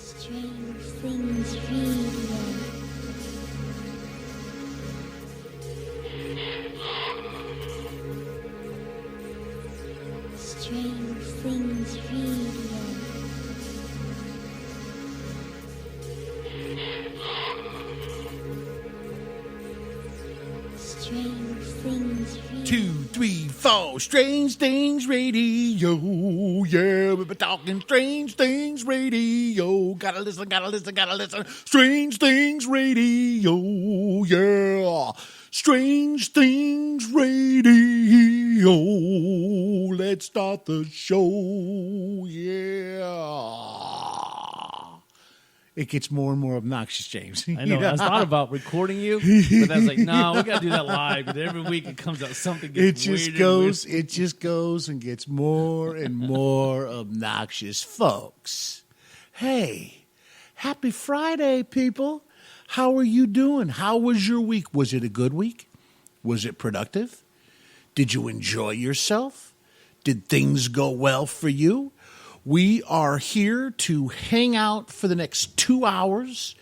Strange Things Radio. Strange Things Radio. Strange Things Radio. 2, 3, 4, Strange Things Radio. Yeah, we've been talking Strange Things Radio. Gotta listen, gotta listen, gotta listen. Strange Things Radio. Yeah. Strange Things Radio. Let's start the show. Yeah. It gets more and more obnoxious, James. I know. I was thought about recording you, but I was like, no, we got to do that live. But every week it comes out something. It just goes and gets more and more obnoxious, folks. Hey, happy Friday, people. How are you doing? How was your week? Was it a good week? Was it productive? Did you enjoy yourself? Did things go well for you? We are here to hang out for the next 2 hours.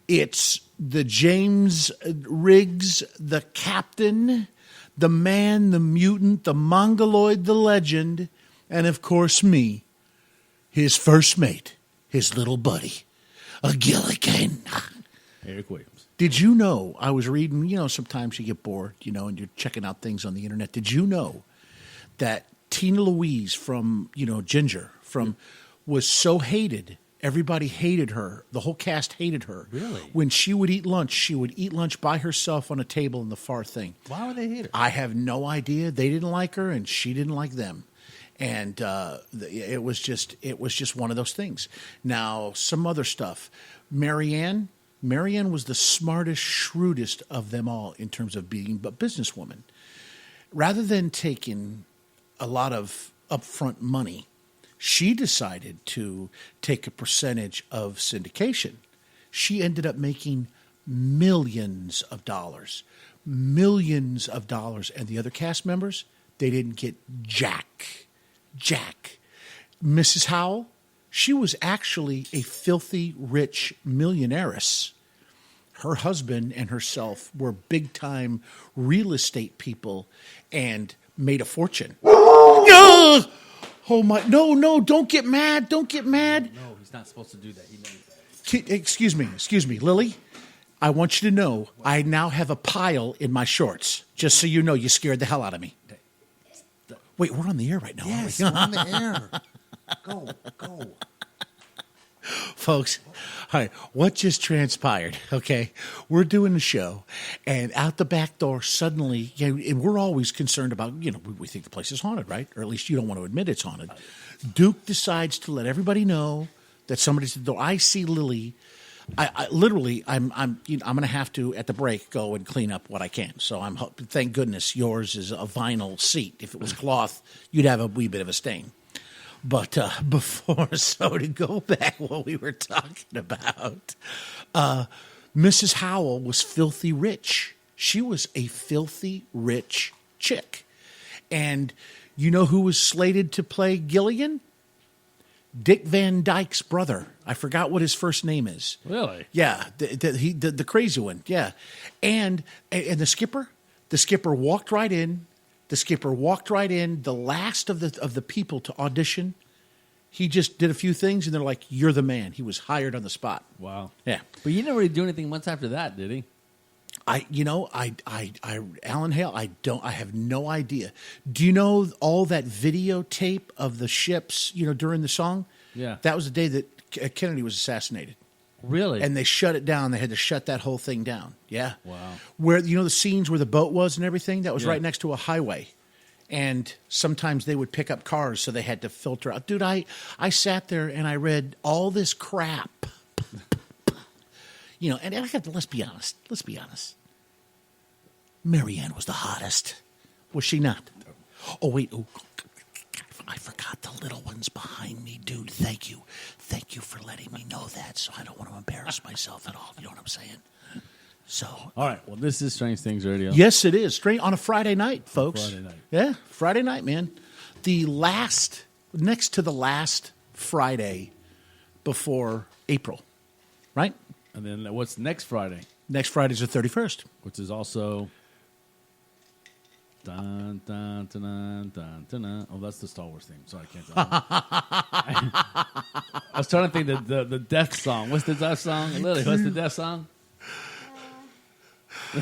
It's the James Riggs, the captain, the man, the mutant, the mongoloid, the legend, and of course me, his first mate, his little buddy, a Gilligan. Eric Williams. Did you know, I was reading, sometimes you get bored, and you're checking out things on the internet. Did you know that Tina Louise from, Ginger, was so hated. Everybody hated her. The whole cast hated her. Really? When she would eat lunch by herself on a table in the far thing. Why would they hate her? I have no idea. They didn't like her, and she didn't like them. And it was just one of those things. Now, some other stuff. Marianne was the smartest, shrewdest of them all in terms of being a businesswoman. Rather than taking a lot of upfront money, she decided to take a percentage of syndication. She ended up making millions of dollars. And the other cast members, they didn't get jack. Mrs. Howell, she was actually a filthy rich millionairess. Her husband and herself were big-time real estate people and made a fortune. Oh my! No! Don't get mad! No, he's not supposed to do that. He knows that. Excuse me, Lily. I want you to know I now have a pile in my shorts. Just so you know, you scared the hell out of me. Wait, we're on the air right now. Yes, aren't we're on the air. Go. Folks, all right, what just transpired, okay? We're doing the show, and out the back door, suddenly, and we're always concerned about, we think the place is haunted, right? Or at least you don't want to admit it's haunted. Duke decides to let everybody know that somebody's at the door. I see Lily. I'm going to have to, at the break, go and clean up what I can. So thank goodness yours is a vinyl seat. If it was cloth, you'd have a wee bit of a stain. But to go back what we were talking about, Mrs. Howell was filthy rich. She was a filthy rich chick. And you know who was slated to play Gilligan? Dick Van Dyke's brother. I forgot what his first name is. Really? Yeah, the crazy one. Yeah, and the skipper. The skipper walked right in. The last of the people to audition, he just did a few things, and they're like, "You're the man." He was hired on the spot. Wow. Yeah. But you didn't really do anything much after that, did he? Alan Hale, I have no idea. Do you know all that videotape of the ships, during the song? Yeah. That was the day that Kennedy was assassinated. Really? And they shut it down. They had to shut that whole thing down. Yeah. Wow. Where, the scenes where the boat was and everything, that was Yeah. right next to a highway. And sometimes they would pick up cars, so they had to filter out. Dude, I sat there and I read all this crap. And I got to, let's be honest. Marianne was the hottest. Was she not? Oh, wait. Oh, I forgot the little ones behind me, dude. Thank you. Thank you for letting me know that, so I don't want to embarrass myself at all. You know what I'm saying? So, all right. Well, this is Strange Things Radio. Yes, it is. Straight on a Friday night, folks. Friday night. Yeah, Friday night, man. Next to the last Friday before April, right? And then what's next Friday, Next Friday's the 31st. which is also. Dun, dun, dun, dun, dun, dun, dun. Oh, that's the Star Wars theme. Sorry, I can't tell. I was trying to think the death song. What's the death song? Lily, what's the death song?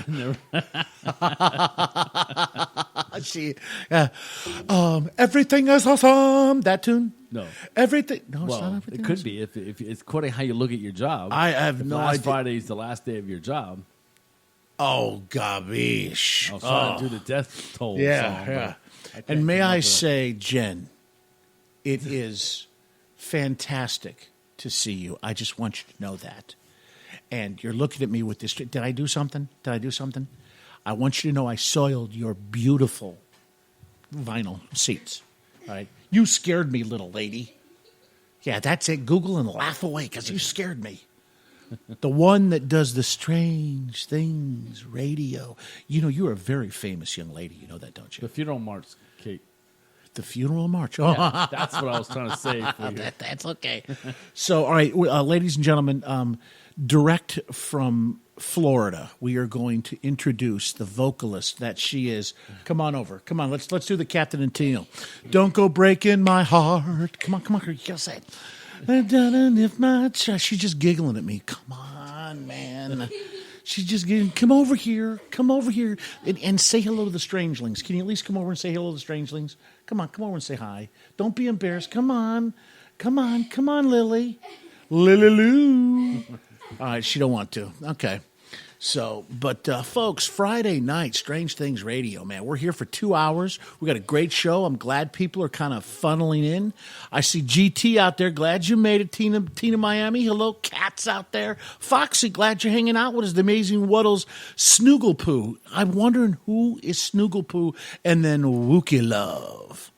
Never- See, everything is awesome. That tune? No. Everything. No, it's not Well, everything. it could be if it's according to how you look at your job. I have if no last idea. Friday is the last day of your job. Oh, gobish. I was trying to do the death toll song. Yeah, but yeah. can't And may come up I with say, Jen, it is fantastic to see you. I just want you to know that. And you're looking at me with this. Did I do something? Did I do something? I want you to know I soiled your beautiful vinyl seats. All right. You scared me, little lady. Yeah, that's it. Google and laugh away because you scared me. The one that does the Strange Things radio. You know, you're a very famous young lady. You know that, don't the you? funeral march, Kate. The funeral march. Oh, Yeah, that's what I was trying to say for you. that's okay. So, all right, ladies and gentlemen, direct from Florida, we are going to introduce the vocalist that she is. Come on over. Come on, let's do the Captain and Tino. Don't go breaking my heart. Come on. You gotta say it. If my she's just giggling at me. Come on, man. She's just giggling. Come over here, and say hello to the Strangelings. Can you at least come over and say hello to the Strangelings? Come over and say hi. Don't be embarrassed. Come on, Lily. Lily Lou. All right, she don't want to. Okay. So, but folks, Friday night, Strange Things Radio, man. We're here for 2 hours. We got a great show. I'm glad people are kind of funneling in. I see GT out there. Glad you made it, Tina Miami. Hello, Cats out there. Foxy, glad you're hanging out with us. The Amazing Wuddles, Snooglepoo. I'm wondering who is Snooglepoo, and then Wookie Love.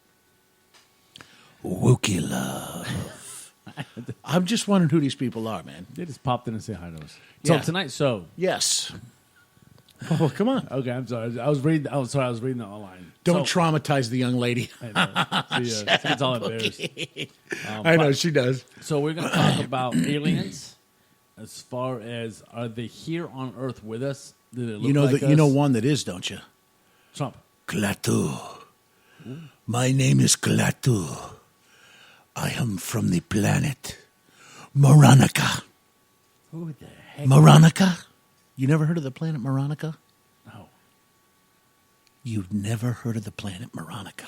I'm just wondering who these people are, man. They just popped in and say hi to us. So Yeah. tonight's show. Yes. Oh, come on. Okay, I'm sorry. I was reading it online. Don't So- traumatize the young lady. I know. She gets all embarrassed. I know, she does. So we're going to talk about aliens. As far as are they here on Earth with us? Do they look You know like that you know us? one that is, don't you? Trump. Klaatu. My name is Klaatu. I am from the planet Moronica. Who the heck? Moronica? You never heard of the planet Moronica? No. You've never heard of the planet Moronica.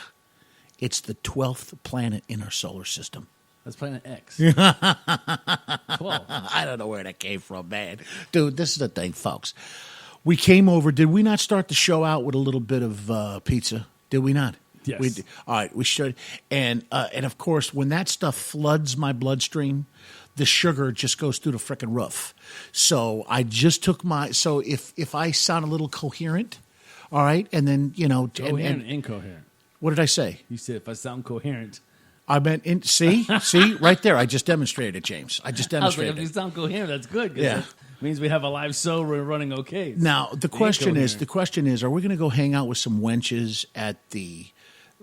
It's the 12th planet in our solar system. That's Planet X. 12. I don't know where that came from, man. Dude, this is the thing, folks. We came over. Did we not start the show out with a little bit of pizza? Did we not? Yes. We did. All right, we should. And of course, when that stuff floods my bloodstream, the sugar just goes through the frickin' roof. So I just took my. So if I sound a little coherent, all right, and then Coherent and incoherent. what did I say? You said if I sound coherent. I meant see, right there. I just demonstrated it, James. I just I was like, demonstrated if you it. sound coherent, that's good. 'Cause Yeah. that means we have a live show running okay. Now the question is, incoherent. are we going to go hang out with some wenches at the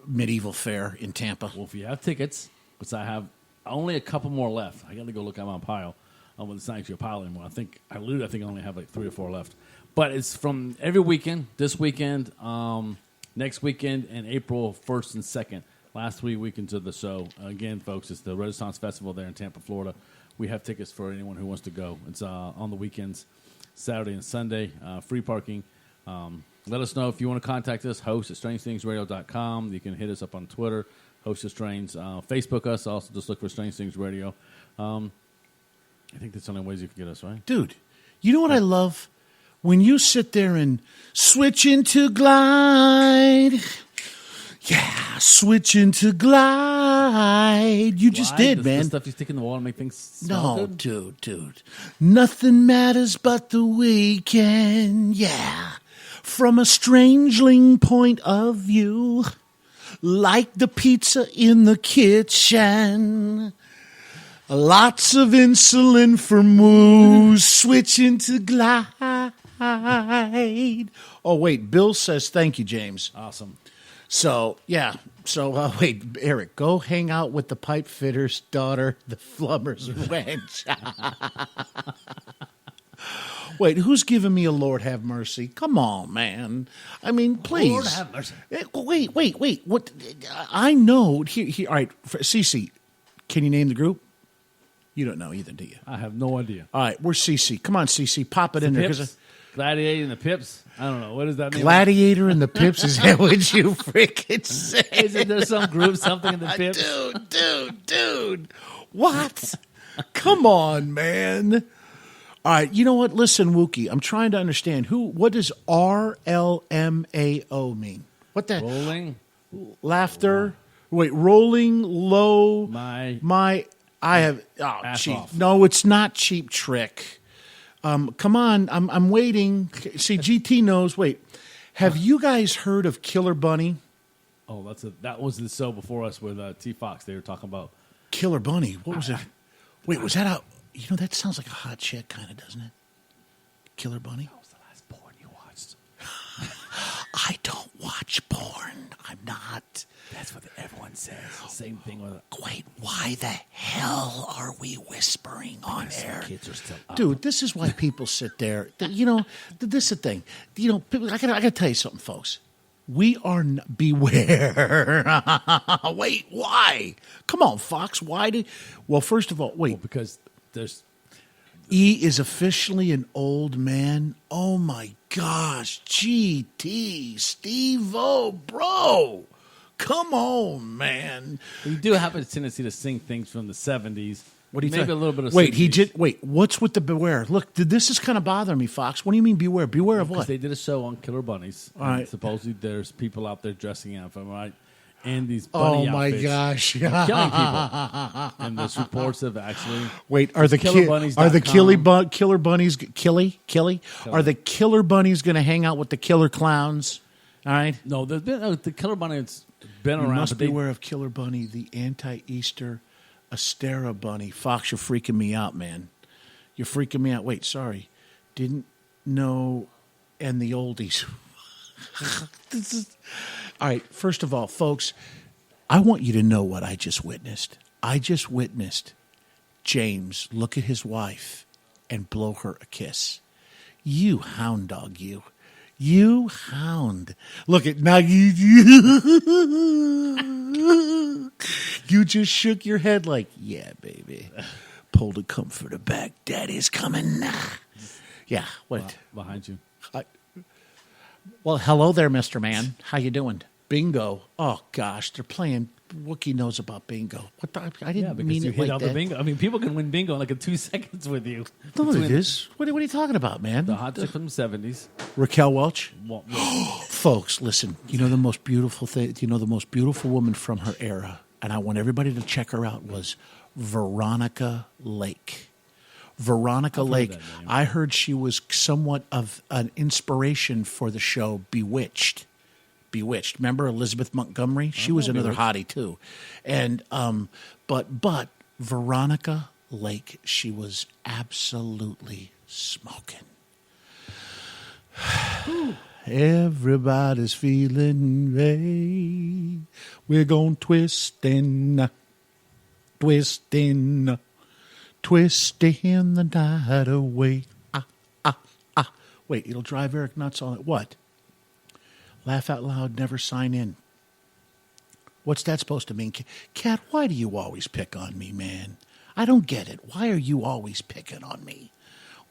medieval fair in Tampa? Well, if you have tickets, which I have only a couple more left. I got to go look at my pile. Well, it's not actually a pile anymore. I think I only have like 3 or 4 left. But it's from every weekend, this weekend, next weekend, and April 1st and 2nd. Last 3 weekends of the show. Again, folks, it's the Renaissance Festival there in Tampa, Florida. We have tickets for anyone who wants to go. It's on the weekends, Saturday and Sunday, free parking. Let us know if you want to contact us, host at strangethingsradio.com. You can hit us up on Twitter, host at Strange. Facebook us, also just look for Strange Things Radio. I think that's the only ways you can get us, right? Dude, you know what I love? When you sit there and switch into glide. Yeah, switch into glide. You just Why? did, The man. stuff you stick in the wall to make things smell No, good? dude. Nothing matters but the weekend. Yeah. From a strangeling point of view, like the pizza in the kitchen. Lots of insulin for moose. Switch into glide. Oh, wait. Bill says, thank you, James. Awesome. So, yeah. So, wait, Eric, go hang out with the pipe fitter's daughter, the flummer's wench. Wait, who's giving me a Lord have mercy? Come on, man. I mean, please. Lord have mercy. Wait. What? I know. Here, all right, Cece, can you name the group? You don't know either, do you? I have no idea. All right, where's Cece? Come on, Cece, pop it in there. 'Cause Pips? Gladiator and the Pips? I don't know. What does that mean? Gladiator and the Pips, is that what you freaking say? Isn't there some group, something in the Pips? Dude. What? Come on, man. All right, you know what? Listen, Wookie, I'm trying to understand what does RLMAO mean? What the Rolling. laughter? Wait, rolling low. My I have ass cheap. off. No, it's not Cheap Trick. Come on, I'm waiting. See, GT knows. Wait, have you guys heard of Killer Bunny? Oh, that was the show before us with T Fox. They were talking about. Killer Bunny. What was it? Wait, was that a? You know, that sounds like a hot chick, kind of, doesn't it? Killer Bunny. What was the last porn you watched? I don't watch porn. I'm not. That's what everyone says. Same thing with. Wait, why the hell are we whispering on air? Kids are still up. Dude, this is why people sit there. You know, this is the thing. You know, people, I gotta tell you something, folks. We are beware. Wait, why? Come on, Fox. Why did? Well, first of all, wait. Because there's. E is officially an old man. Oh my gosh, GT, Steve-O, bro. Come on, man. You do have a tendency to sing things from the 70s. What do you Maybe think? a little bit of Wait, 60s. Wait, what's with the beware? Look, this is kind of bothering me, Fox. What do you mean beware? Beware of Because what? they did a show on killer bunnies. All right. And supposedly there's people out there dressing up, right? And these Oh bunny my outfits gosh! killing people. And there's reports of actually. Wait, are the KillerBunnies.com. are the killer bunnies killy? Are the killer bunnies going to hang out with the killer clowns? All right. No, there's been the killer bunny. It's been You around. must but they- beware of Killer Bunny, the anti-Easter Astera Bunny. Fox, you're freaking me out, man. You're freaking me out. Wait, sorry. Didn't know, and the oldies. All right, first of all, folks, I want you to know what I just witnessed. I just witnessed James look at his wife and blow her a kiss. You hound dog, you. You hound. Look at now you just shook your head like, yeah, baby. Pull the comforter back. Daddy's coming now. Yeah, what? behind you. Well, hello there, Mr. Man. How you doing? Bingo. Oh gosh, they're playing. Wookie knows about bingo. What the, I didn't Yeah, because mean you it hit like all that. the bingo. I mean, people can win bingo in like in 2 seconds with you. No, it Between is. What are you talking about, man? The hot chick from the 70s. Raquel Welch. Well, Folks, listen. You know the most beautiful thing. You know the most beautiful woman from her era, and I want everybody to check her out. Was Veronica Lake. Veronica Lake. that name. I heard she was somewhat of an inspiration for the show Bewitched. Bewitched. Remember Elizabeth Montgomery? She was another hottie too, and but Veronica Lake, she was absolutely smoking. Everybody's feeling right. We're going twisting the night away. Wait, it'll drive Eric nuts on it. What? Laugh out loud, never sign in. What's that supposed to mean? Cat, why do you always pick on me, man? I don't get it. Why are you always picking on me?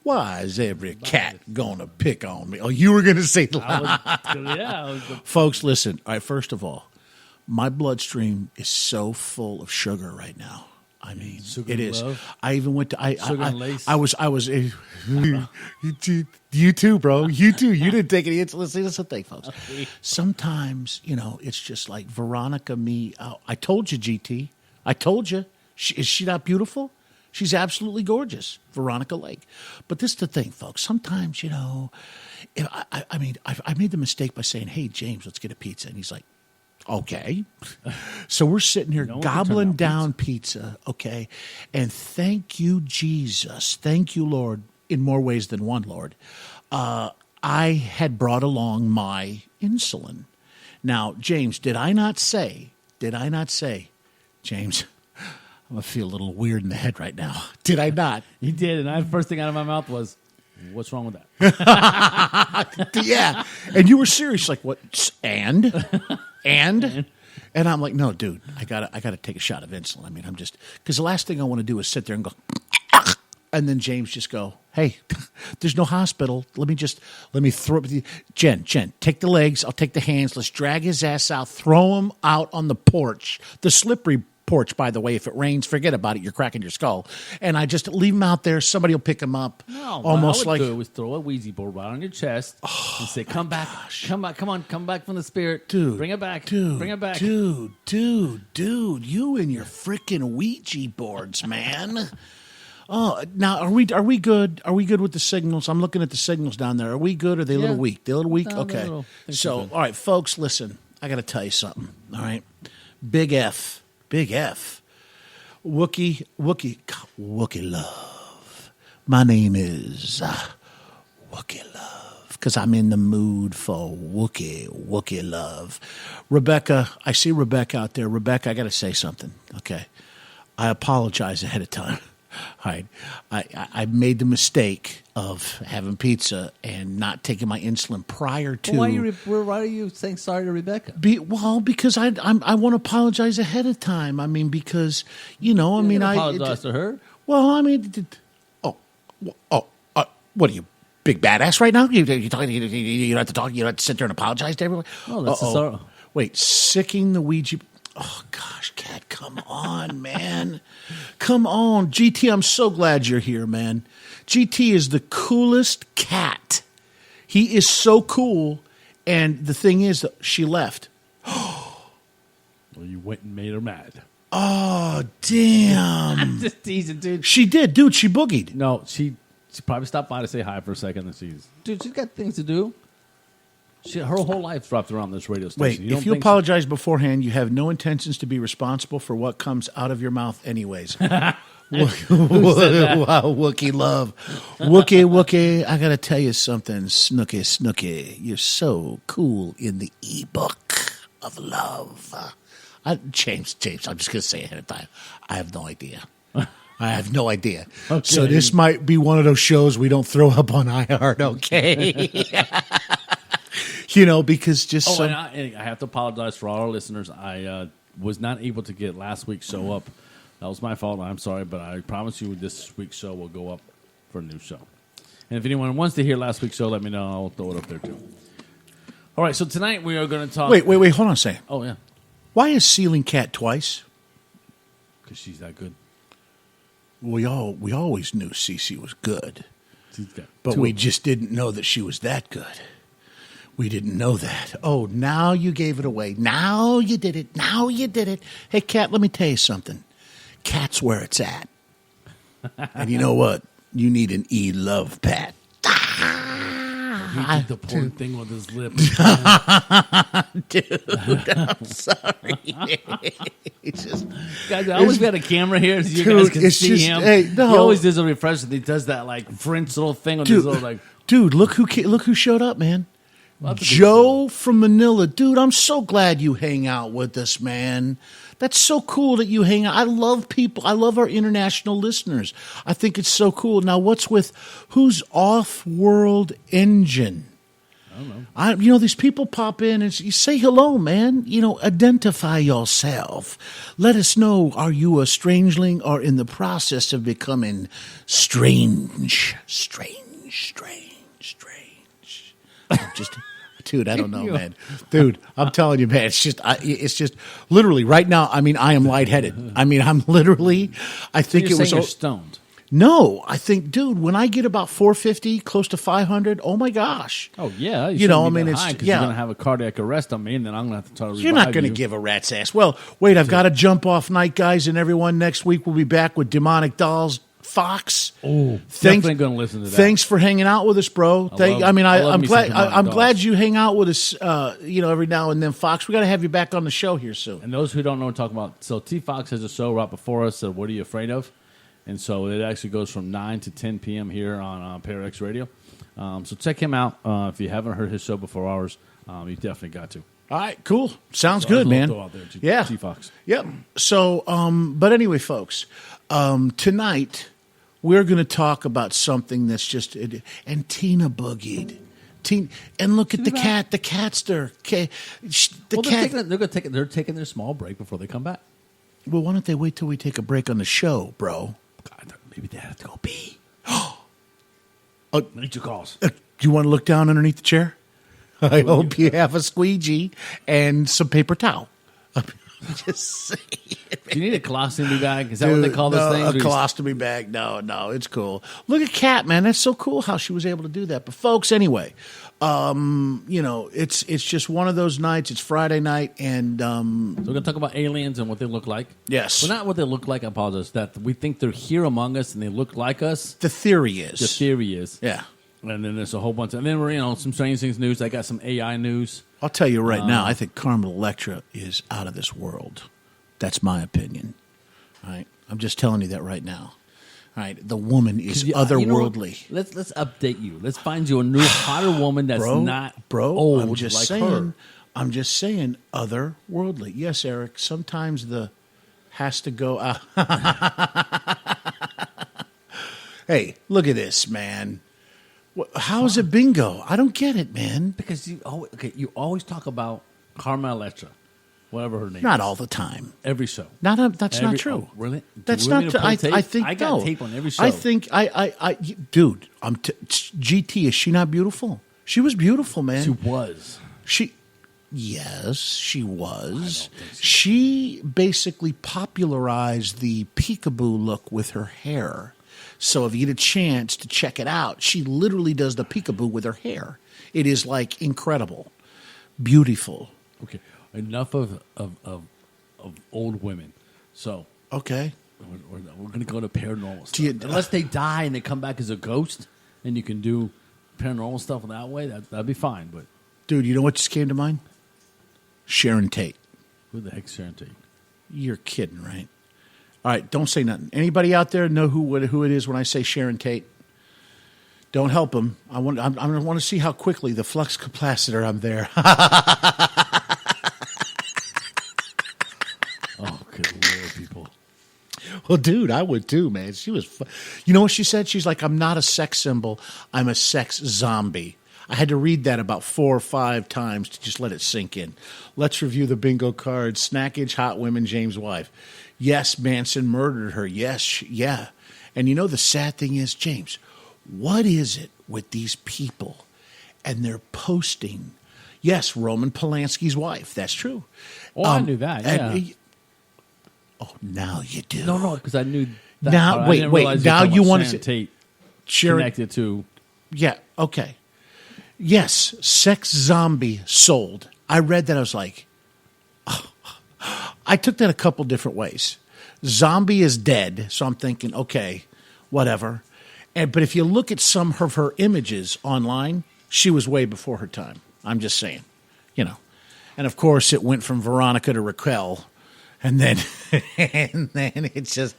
Why is every cat going to pick on me? Oh, you were going to say Folks, listen. All right, first of all, my bloodstream is so full of sugar right now. I mean, Sugar it and is. love? I even went to. Sugar and lace? I was. You too, bro. You too. You didn't take any insulin. See, that's the thing, folks. Sometimes, you know, it's just like Veronica. I told you, GT. I told you. Is she not beautiful? She's absolutely gorgeous, Veronica Lake. But this is the thing, folks. Sometimes, you know, I made the mistake by saying, "Hey, James, let's get a pizza," and he's like, okay. So we're sitting here No one can turn gobbling down down pizza, okay? And thank you, Jesus. Thank you, Lord, in more ways than one, Lord. I had brought along my insulin. Now, James, did I not say, James, I'm going to feel a little weird in the head right now. Did I not? You did, and the first thing out of my mouth was, "What's wrong with that?" Yeah. And you were serious, like, what? And? And I'm like, no, dude, I gotta take a shot of insulin. I mean, I'm just, because the last thing I want to do is sit there and go, and then James just go, hey, there's no hospital. Let me throw it. Jen, take the legs. I'll take the hands. Let's drag his ass out, throw him out on the porch, the slippery porch, by the way. If it rains, forget about it. You're cracking your skull. And I just leave him out there. Somebody will pick him up. No, almost what I would like do was throw a Ouija board right on your chest and say, "Come back, come on, come back from the spirit, dude, bring it back, dude, bring it back, dude, you and your freaking Ouija boards, man." Oh, now are we good? Are we good with the signals? I'm looking at the signals down there. Are we good? Or are they a little weak? They're a little weak. No, Okay. I think So, we're good. all right, folks, listen. I got to tell you something. All right, big F. Wookie love. My name is Wookie love because I'm in the mood for Wookie love. Rebecca, I see Rebecca out there. Rebecca, I got to say something. Okay, I apologize ahead of time. All right, I made the mistake of having pizza and not taking my insulin prior to. Why are you saying sorry to Rebecca? Because I want to apologize ahead of time. I mean, because I mean, apologize to her. Well, I mean, what are you, big badass right now? You talking? You don't have to talk. You don't have to sit there and apologize to everyone. Oh, that's a sorrow. Wait, sicking the Ouija. Oh gosh, Cat, come on, man, come on, GT. I'm so glad you're here, man. GT is the coolest cat. He is so cool, and the thing is, that she left. Well, you went and made her mad. Oh damn! I'm just teasing, dude. She did, dude. She boogied. No, she probably stopped by to say hi for a second, and she's got things to do. Her whole life dropped around this radio station. Wait, if you apologize beforehand, you have no intentions to be responsible for what comes out of your mouth anyways. Wow, Wookie love. Wookie, I got to tell you something. Snooky, you're so cool in the ebook of love. James, I'm just going to say ahead of time, I have no idea. Okay. So this might be one of those shows we don't throw up on iHeart, okay? Because just and I have to apologize for all our listeners. I was not able to get last week's show up. That was my fault. I'm sorry, but I promise you this week's show will go up for a new show. And if anyone wants to hear last week's show, let me know. I'll throw it up there too. All right, so tonight we are going to talk. Wait, hold on a second. Oh, yeah. Why is Ceiling Cat twice? Because she's that good. We always knew Cece was good, but two we of them. just didn't know that she was that good. We didn't know that. Oh, now you gave it away. Now you did it. Hey, Cat, let me tell you something. Cat's where it's at. And you know what? You need an E-Love Pat. He did the porn thing with his lip. Dude, I'm sorry. It's just, Guys, I always got a camera here so you Dude, guys can it's see just- him. hey, no. He always does a refresh. He does that like French little thing with his little like. dude, look who showed up, man. Well, that's a big Joe from Manila. Dude, I'm so glad you hang out with us, man. That's so cool that you hang out. I love people. I love our international listeners. I think it's so cool. Now, who's Off-World Engine? I don't know. These people pop in and you say hello, man. Identify yourself. Let us know, are you a strangeling or in the process of becoming strange? Dude, I don't know, man. Dude, I'm telling you, man. It's just literally right now. I mean, I am lightheaded. I mean, I'm literally. I think You're it was. saying you're stoned. No, I think, dude, when I get about 450, close to 500, oh my gosh. Oh yeah, You know, I mean, it's because yeah. you're gonna have a cardiac arrest on me, and then I'm gonna have to try to. You're not going to you. give a rat's ass. Well, wait, I've got a jump off night, guys, and everyone. Next week we'll be back with Demonic Dolls. Fox. Oh, definitely going to listen to that. Thanks for hanging out with us, bro. I'm glad you hang out with us. Every now and then, Fox. We got to have you back on the show here soon. And those who don't know what we're talking about, so T Fox has a show right before us. What are you afraid of? And so it actually goes from 9 to 10 p.m. here on ParaX Radio. So check him out if you haven't heard his show before ours. You definitely got to. All right, cool. Sounds So good, that's a man. little throw out there, Yeah. T-Fox. Yep. So, but anyway, folks, tonight we're going to talk about something that's just, and Tina boogied. And look at the cat. The cat's there. Okay. The Well, cat. they're taking their small break before they come back. Well, why don't they wait till we take a break on the show, bro? God, maybe they have to go pee. Nature calls. Do you want to look down underneath the chair? I hope you have a squeegee and some paper towel. I'm just saying. Do you need a colostomy bag? Is that what they call those things? A colostomy bag. No, it's cool. Look at Kat, man. That's so cool how she was able to do that. But folks, anyway, it's just one of those nights. It's Friday night, and So we're going to talk about aliens and what they look like. Yes. Well, not what they look like, I apologize. That we think they're here among us and they look like us. the theory is, The theory is. yeah. And then there's a whole bunch. And then we're, some strange things news. I got some AI news. I'll tell you right now, I think Carmen Electra is out of this world. That's my opinion. All right, I'm just telling you that right now. All right, the woman is You know what? otherworldly. Let's update you. Let's find you a new hotter woman that's not old I'm just like saying. her. I'm just saying, otherworldly. Yes, Eric. Sometimes the has to go out. Hey, look at this, man. How is it bingo? I don't get it, man. Because you always talk about Carmen Electra, whatever her name Not is. all the time. Every show. That's not true. Oh, really? That's Do you want not. me to pull I tape? think I got no. tape on every show. I think dude. GT. Is she not beautiful? She was beautiful, man. She was. Yes, she was. I don't think so. She basically popularized the peekaboo look with her hair. So if you get a chance to check it out, she literally does the peekaboo with her hair. It is like incredible, beautiful. Okay. Enough of old women. So Okay. we're going to go to paranormal stuff. Do you- Unless they die and they come back as a ghost, and you can do paranormal stuff that way. That'd be fine. But Dude, you know what just came to mind? Sharon Tate. who the heck's Sharon Tate? You're kidding, right? All right, don't say nothing. Anybody out there know who it is when I say Sharon Tate? Don't help them. I want to see how quickly the flux capacitor I'm there. Oh, good Lord, people. Well, dude, I would too, man. She was, you know what she said? She's like, I'm not a sex symbol. I'm a sex zombie. I had to read that about 4 or 5 times to just let it sink in. Let's review the bingo cards. Snackage, hot women, James' wife. Yes, Manson murdered her. Yes, yeah. And you know the sad thing is, James, what is it with these people and they're posting? Yes, Roman Polanski's wife. That's true. Oh, I knew that, yeah. Oh, now you do. No, because I knew that. Now, part. I wait, didn't wait, realize now talking you about wanna Sharon say- Tate Sharon, connected to. yeah, okay. Yes, sex zombie sold. I read that. I was like, I took that a couple different ways. Zombie is dead, so I'm thinking, okay, whatever. But if you look at some of her images online, she was way before her time. I'm just saying, you know. And of course, it went from Veronica to Raquel, and then it's just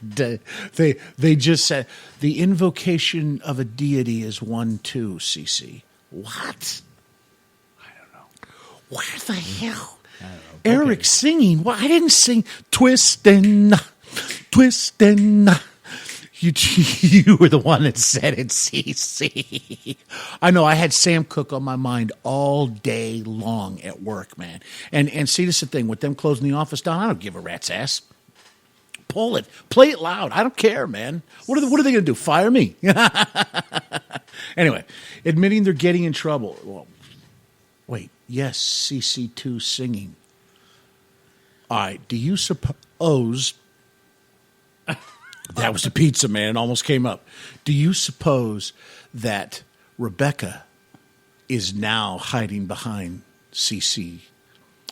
they just said the invocation of a deity is 1-2. CC. What? I don't know. Where the hell? I don't know. Eric Okay. singing. Well, I didn't sing twisting. You were the one that said it, CC. I know. I had Sam Cooke on my mind all day long at work, man. And see, this is the thing with them closing the office down. I don't give a rat's ass. Pull it, play it loud. I don't care, man. What are they going to do? Fire me? Anyway, admitting they're getting in trouble. Well, wait, yes, CC2 singing. All right, do you suppose that was the pizza, man? It almost came up. Do you suppose that Rebecca is now hiding behind CC?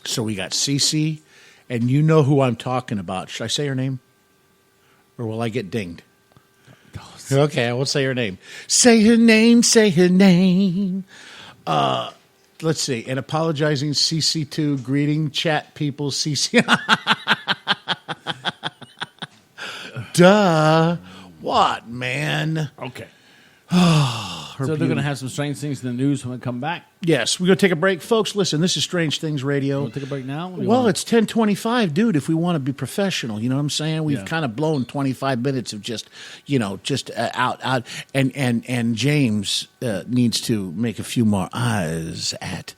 So we got CC, and you know who I'm talking about. Should I say her name? Or will I get dinged? Okay, I won't say her name. Say her name, say her name. Let's see. And apologizing, CC2, greeting chat people, CC. Duh. What, man? Okay. So they're going to have some strange things in the news when we come back. Yes, we're going to take a break. Folks, listen, this is Strange Things Radio. We'll take a break now? Well, it's 10:25, dude, if we want to be professional. You know what I'm saying? We've kind of blown 25 minutes of just out. And James needs to make a few more eyes at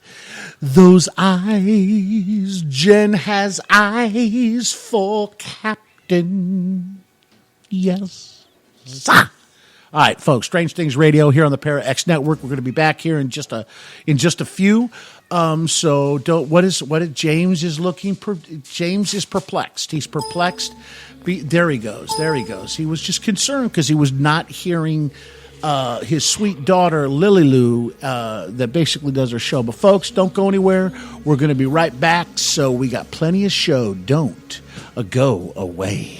those eyes. Jen has eyes for Captain. Yes. Sir. All right, folks. Strange Things Radio here on the Para X Network. We're going to be back here in just a few. So don't. What James is looking? James is perplexed. He's perplexed. There he goes. He was just concerned because he was not hearing his sweet daughter Lily Lou that basically does her show. But folks, don't go anywhere. We're going to be right back. So we got plenty of show. Don't go away.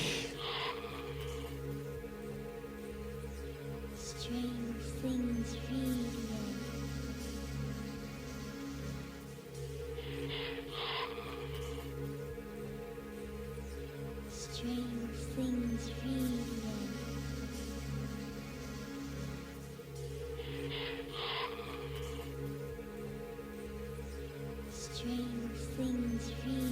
Strange Things Radio. Strange Things Radio. Strange Things Radio.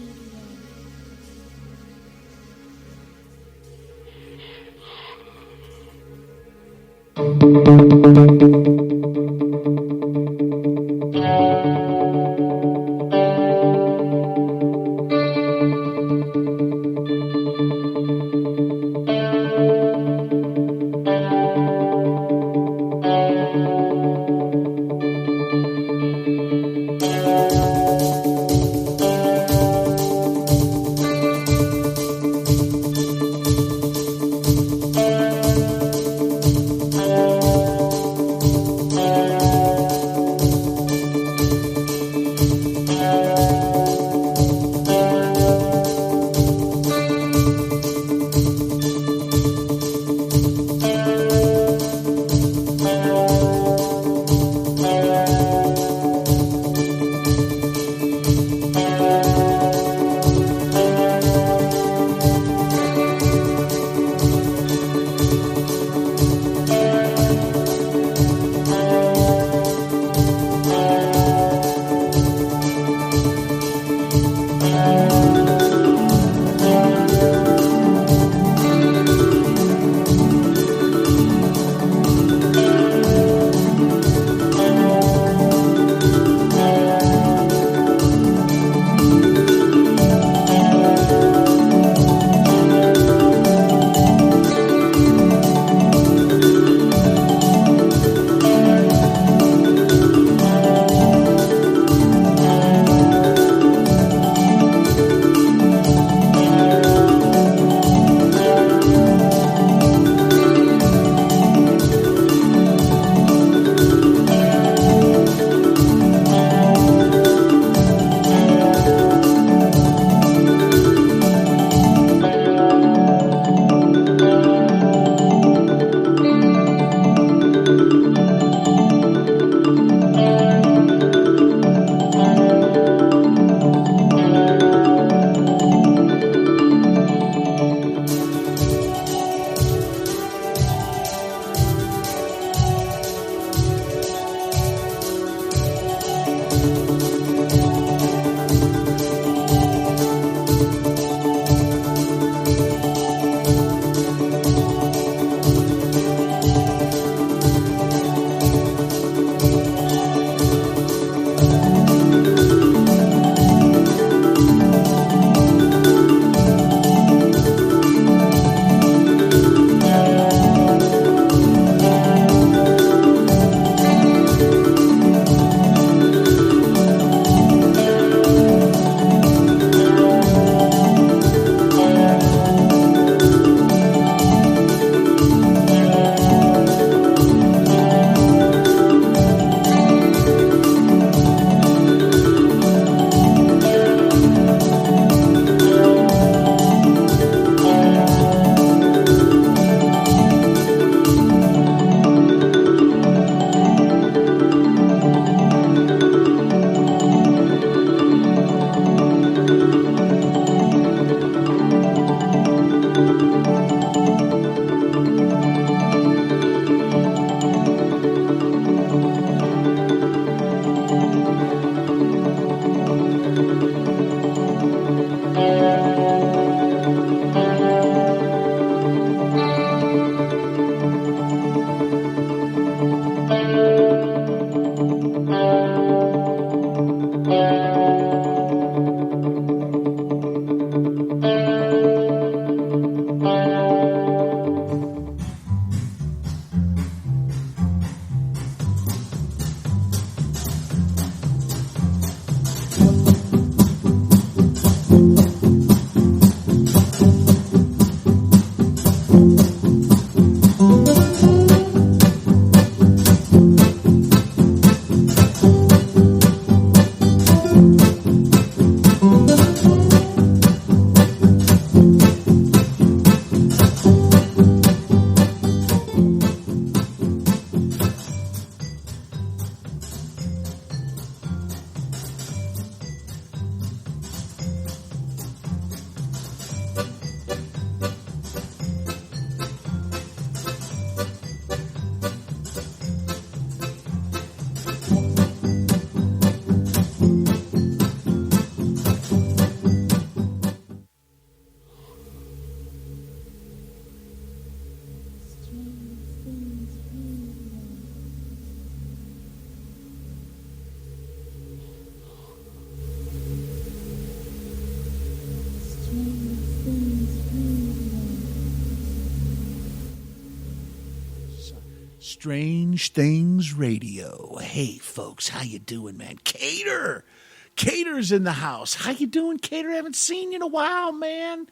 Strange Things Radio. Hey, folks, how you doing, man? Cater's in the house. How you doing, Cater? Haven't seen you in a while, man.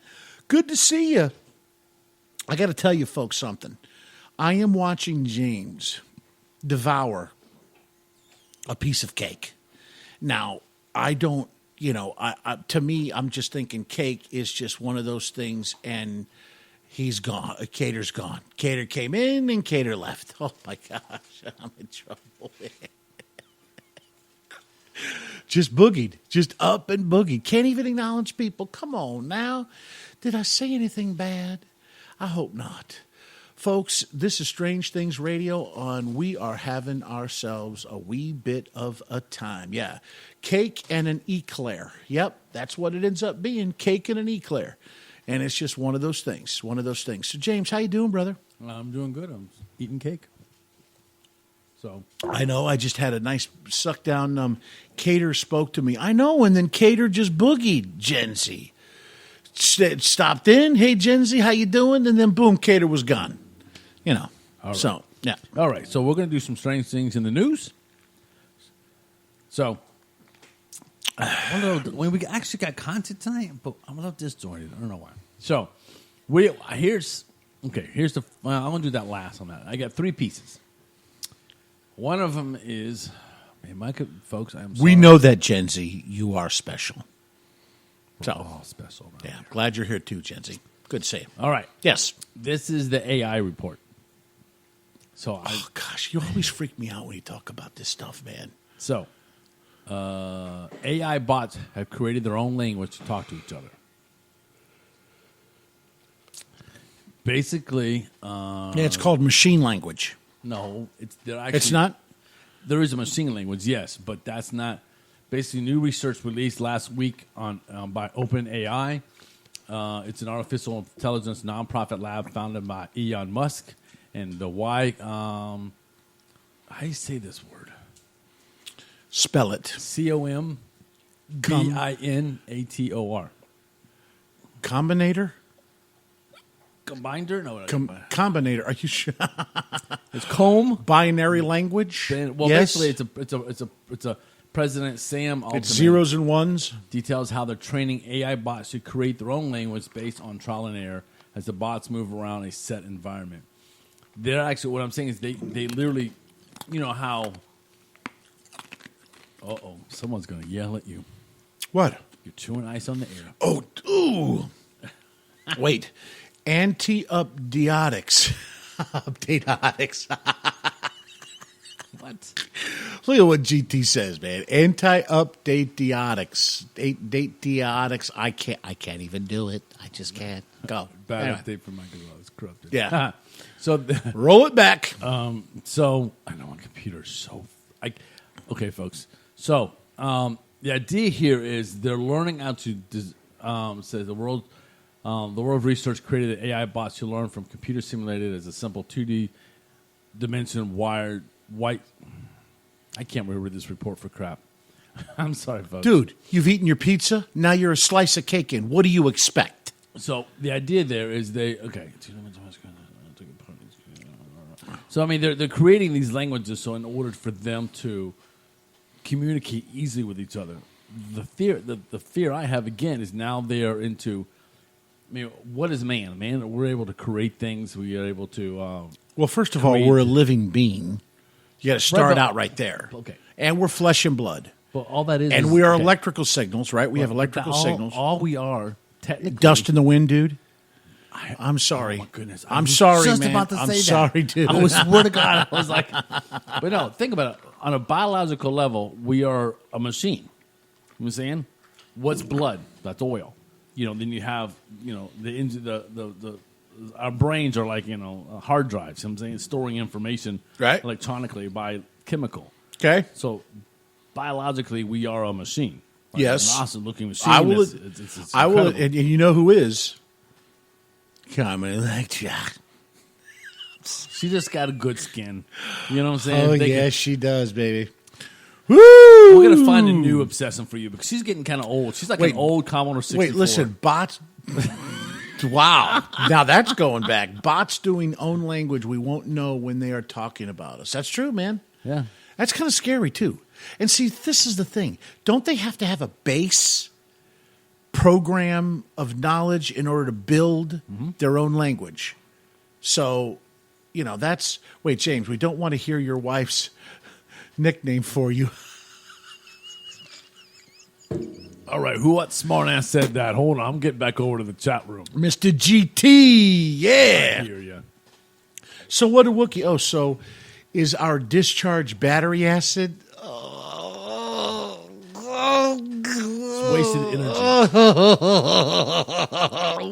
Good to see you. I got to tell you, folks, something. I am watching James devour a piece of cake. Now, I don't, to me, I'm just thinking cake is just one of those things, and he's gone. Cater's gone. Cater came in and Cater left. Oh, my gosh. I'm in trouble. Just boogied. Just up and boogied. Can't even acknowledge people. Come on now. Did I say anything bad? I hope not. Folks, this is Strange Things Radio, and we are having ourselves a wee bit of a time. Yeah, cake and an eclair. Yep, that's what it ends up being, cake and an eclair. And it's just one of those things, So, James, how you doing, brother? I'm doing good. I'm eating cake. So I know, I just had a nice suck down. Cater spoke to me. I know, and then Cater just boogied Gen Z. Stopped in, hey, Gen Z, how you doing? And then, boom, Cater was gone. All right. So, yeah. All right, so we're going to do some strange things in the news. So, we actually got content tonight, but I'm a little disjointed. I don't know why. So, here's the. Well, I'm going to do that last on that. I got 3 pieces. One of them is, folks, I'm sorry. We know that, Gen Z, you are special. So, special. yeah, glad you're here too, Gen Z. Good to see you. All right. Yes. This is the AI report. So, Oh, gosh, you always freak me out when you talk about this stuff, man. So, AI bots have created their own language to talk to each other. Basically, Yeah, it's called machine language. no, they're actually, It's not? There is a machine language, yes, but that's not. Basically, new research released last week on by OpenAI. It's an artificial intelligence nonprofit lab founded by Elon Musk and the Y. How do you say this word? Spell it. COMBINATOR. Combinator? Combiner? No, Combinator. Are you sure? it's comb. Binary language? Well, Yes. basically, it's a President Sam Altman It's zeros and ones. details how they're training AI bots to create their own language based on trial and error as the bots move around a set environment. They're actually, what I'm saying is they literally, how. Someone's going to yell at you. What? You're chewing ice on the air. Oh, ooh. Wait. Anti-updaotics. Updateotics. What? Look at what GT says, man. Anti-updateotics. Dateotics. I can't even do it. I just can't. Go. Bad Anyway. update for my computer. It's corrupted. Yeah. So, Roll it back. so I know my computer's so. Okay, folks. So the idea here is they're learning how to. Says the world of research created AI bots to learn from computer simulated as a simple 2D dimension wired white. I can't read this report for crap. I'm sorry, folks. Dude, you've eaten your pizza. Now you're a slice of cake in. What do you expect? So the idea there is So I mean they're creating these languages so in order for them to communicate easily with each other. The fear I have again is now they are into. I mean, what is man? Man, we're able to create things. We are able to. Well, first of all, create- we're a living being. You got to start but- out right there. Okay. And we're flesh and blood. Well, all that is, And we are okay. electrical signals, right? We have electrical signals. All we are technically Dust in the wind, dude. I'm sorry. Oh my goodness! I'm was sorry, just man. about to I'm say that. sorry, dude. I swear to God, I was like, but no. Think about it. On a biological level, we are a machine. You know what I'm saying? What's blood? That's oil. Then you have the our brains are like hard drives. You know what I'm saying, storing information Right. electronically by chemical. Okay. So biologically, we are a machine. Like Yes. an awesome-looking machine. I will. It's I will. incredible. And you know who is? Coming like Jack. She just got a good skin. You know what I'm saying? Oh, They can- yes, she does, baby. Woo! We're going to find a new obsession for you because she's getting kind of old. She's like Wait. an old Commodore 64. Wait, listen, bots. Wow. Now that's going back. Bots doing own language we won't know when they are talking about us. That's true, man. Yeah. That's kind of scary, too. And see, this is the thing. Don't they have to have a base program of knowledge in order to build their own language? So, that's... Wait, James, we don't want to hear your wife's nickname for you. All right, what smartass said that? Hold on, I'm getting back over to the chat room. Mr. GT, yeah. Here, yeah. So what a Wookiee... Oh, so is our discharge battery acid... It's wasted energy.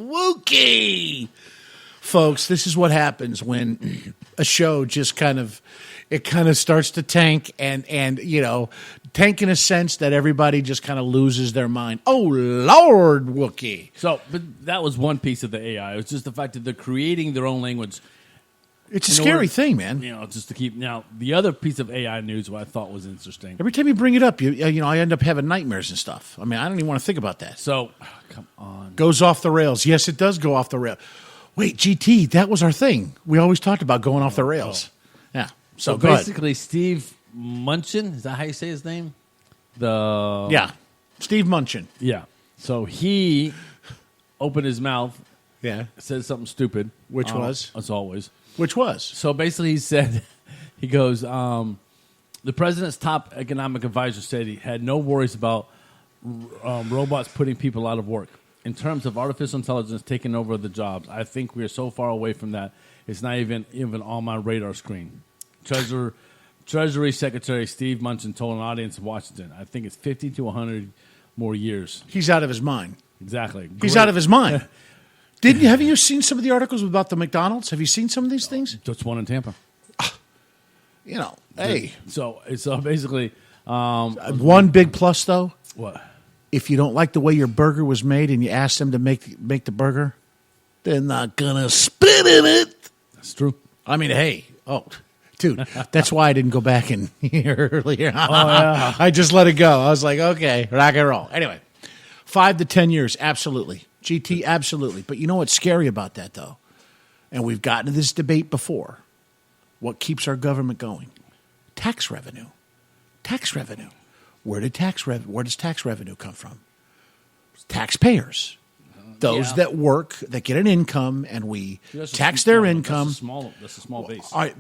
Wookiee! Folks, this is what happens when a show just kind of starts to tank and tank in a sense that everybody just kind of loses their mind. Oh, Lord, Wookiee. So, but that was one piece of the AI. It was just the fact that they're creating their own language. It's a scary thing, man. Just to keep. Now, the other piece of AI news, what I thought was interesting. Every time you bring it up, I end up having nightmares and stuff. I mean, I don't even want to think about that. So, come on. Goes off the rails. Yes, it does go off the rails. Wait, GT, that was our thing. We always talked about going off the rails. Yeah. So go ahead. basically, Steve Munchin, is that how you say his name? Yeah. Steve Munchin. Yeah. So he opened his mouth, Yeah. said something stupid. Which was? As always. Which was? So basically, he said, he goes, the president's top economic advisor said he had no worries about robots putting people out of work. In terms of artificial intelligence taking over the jobs, I think we are so far away from that. It's not even on my radar screen. Treasury Secretary Steve Munchin told an audience in Washington, I think it's 50 to 100 more years. He's out of his mind. Exactly. He's Great. out of his mind. Have you seen some of the articles about the McDonald's? Have you seen some of these things? Just one in Tampa. Hey. So basically, One big plus, though, what? if you don't like the way your burger was made and you ask them to make the burger, they're not going to spit in it. That's true. I mean, hey. Oh, dude, that's why I didn't go back in here earlier. yeah. I just let it go. I was like, okay, rock and roll. Anyway, 5 to 10 years, absolutely. GT, absolutely. But you know what's scary about that, though? And we've gotten to this debate before. What keeps our government going? Tax revenue. Tax revenue. Where does tax revenue come from? Taxpayers. Those that work, that get an income, and we tax their income. That's a small base. All right,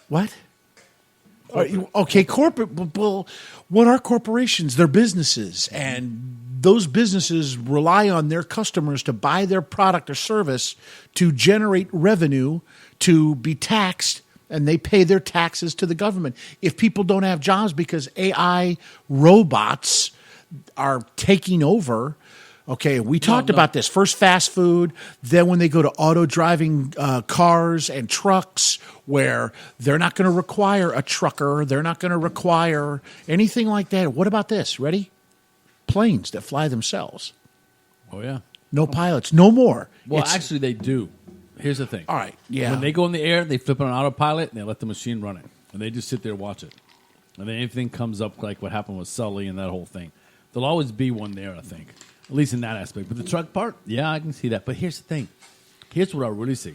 what? Okay, corporate. Well, what are corporations? They're businesses, and those businesses rely on their customers to buy their product or service to generate revenue, to be taxed, and they pay their taxes to the government. If people don't have jobs because AI robots are taking over. Okay, we talked about this. First fast food, then when they go to auto-driving cars and trucks where they're not going to require a trucker, they're not going to require anything like that. What about this? Ready? Planes that fly themselves. Oh, yeah. No pilots, no more. Well, actually, they do. Here's the thing. All right, yeah. When they go in the air, they flip on autopilot, and they let the machine run it. And they just sit there and watch it. And then anything comes up like what happened with Sully and that whole thing. There'll always be one there, I think. At least in that aspect. But the truck part, yeah, I can see that. But here's the thing. Here's what I really see.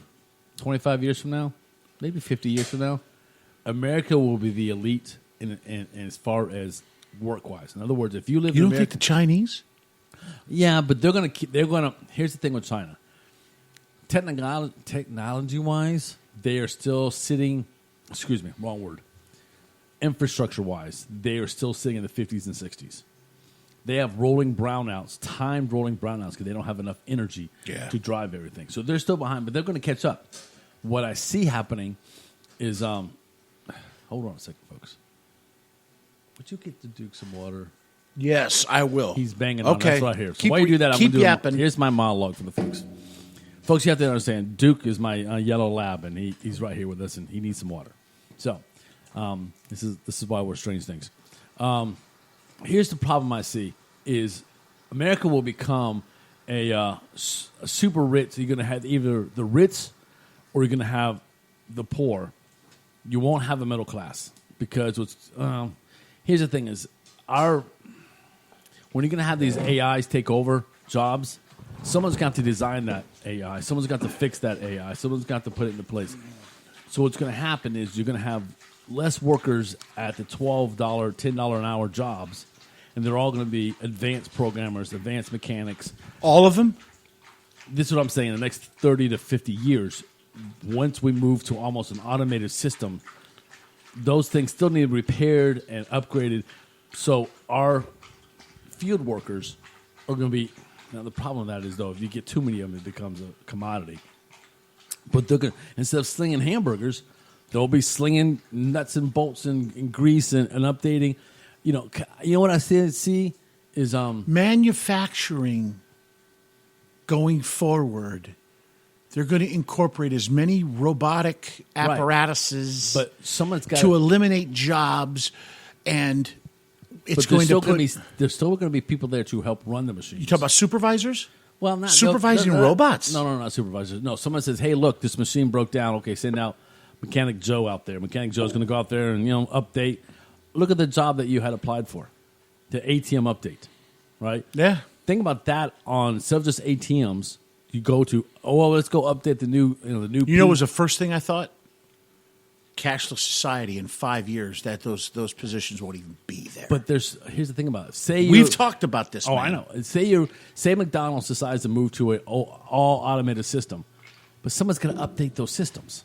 25 years from now, maybe 50 years from now, America will be the elite in as far as work-wise. In other words, if you live You in don't America... think the Chinese? Yeah, but they're going to... Here's the thing with China. Technology-wise, they are still sitting... Excuse me, wrong word. Infrastructure-wise, they are still sitting in the 50s and 60s. They have rolling brownouts, timed rolling brownouts, because they don't have enough energy to drive everything. So they're still behind, but they're going to catch up. What I see happening is, hold on a second, folks. Would you get the Duke some water? Yes, I will. He's banging on. Okay. That's right here. So while you do that, I'm keep going to yapping. Here's my monologue for the folks. Folks, you have to understand, Duke is my yellow lab, and he's right here with us, and he needs some water. So this is why we're strange things. Here's the problem I see is America will become a super rich. You're going to have either the rich or you're going to have the poor. You won't have the middle class because here's the thing is when you're going to have these AIs take over jobs, Someone's got to design that AI. Someone's got to fix that AI. Someone's got to put it into place. So what's going to happen is you're going to have less workers at the $12, $10 an hour jobs, and they're all going to be advanced programmers, advanced mechanics. All of them? This is what I'm saying. In the next 30 to 50 years, once we move to almost an automated system, those things still need repaired and upgraded. So our field workers are going to be. Now the problem with that is though, if you get too many of them, it becomes a commodity. But they're going instead of slinging hamburgers, they'll be slinging nuts and bolts and grease and updating. You know what I see is Manufacturing going forward, they're going to incorporate as many robotic apparatuses but someone's got to eliminate jobs, and it's but going to put... there's still going to be people there to help run the machines. You talk about supervisors? Well, not supervising robots. No, not supervisors. No, someone says, "Hey, look, this machine broke down. Okay, send out Mechanic Joe out there. Mechanic Joe's going to go out there and update. Look at the job that you had applied for, the ATM update, right? Yeah. Think about that on instead of just ATMs, you go to let's go update the new the new. You know, what was the first thing I thought? Cashless society in 5 years, that those positions won't even be there. But here's the thing about it. We've talked about this. Oh, man. I know. Say McDonald's decides to move to an all automated system, but someone's going to update those systems.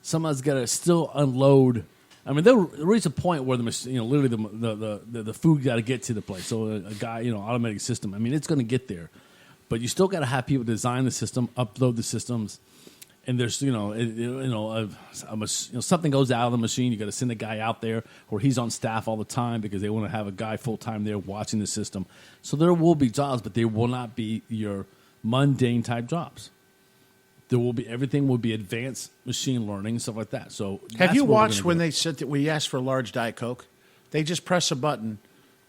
Someone's got to still unload. I mean, they'll reach a point where the machine, literally the food got to get to the place. So a guy, automatic system. I mean, it's going to get there, but you still got to have people design the system, upload the systems. And there's, something goes out of the machine. You got to send a guy out there, or he's on staff all the time because they want to have a guy full time there watching the system. So there will be jobs, but they will not be your mundane type jobs. There will be everything will be advanced machine learning, stuff like that. So have you watched when they said that we asked for a large Diet Coke? They just press a button,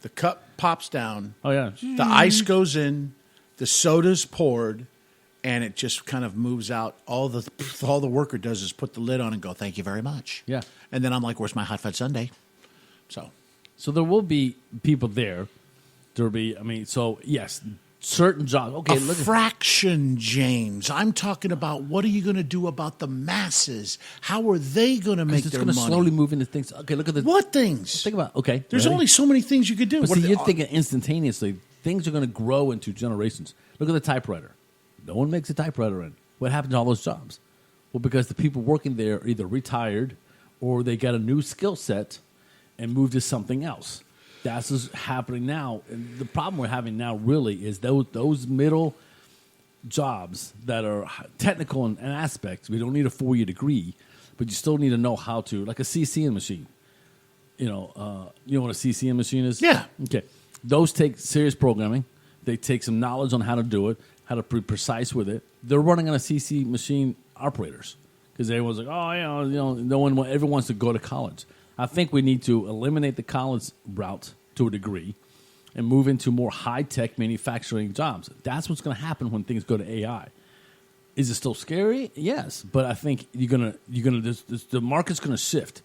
the cup pops down. Oh yeah, the ice goes in, the soda's poured. And it just kind of moves out. All the worker does is put the lid on and go, "Thank you very much." Yeah. And then I'm like, "Where's my hot fudge sundae?" So there will be people there. There'll be, so yes, certain jobs. Okay, look, fraction, James. I'm talking about what are you going to do about the masses? How are they going to make their money? It's going to slowly move into things. Okay, look at the what things? Think about There's only so many things you could do. But see, you're thinking instantaneously. Things are going to grow into generations. Look at the typewriter. No one makes a typewriter in. What happened to all those jobs? Well, because the people working there are either retired or they got a new skill set and moved to something else. That's what's happening now. And the problem we're having now really is those middle jobs that are technical in aspects. We don't need a 4-year degree, but you still need to know how to, like a CCN machine. You know what a CCN machine is? Yeah. Okay. Those take serious programming. They take some knowledge on how to do it, how to be precise with it. They're running on a CC machine operators because everyone's like, everyone wants to go to college. I think we need to eliminate the college route to a degree and move into more high-tech manufacturing jobs. That's what's going to happen when things go to AI. Is it still scary? Yes, but I think the market's going to shift.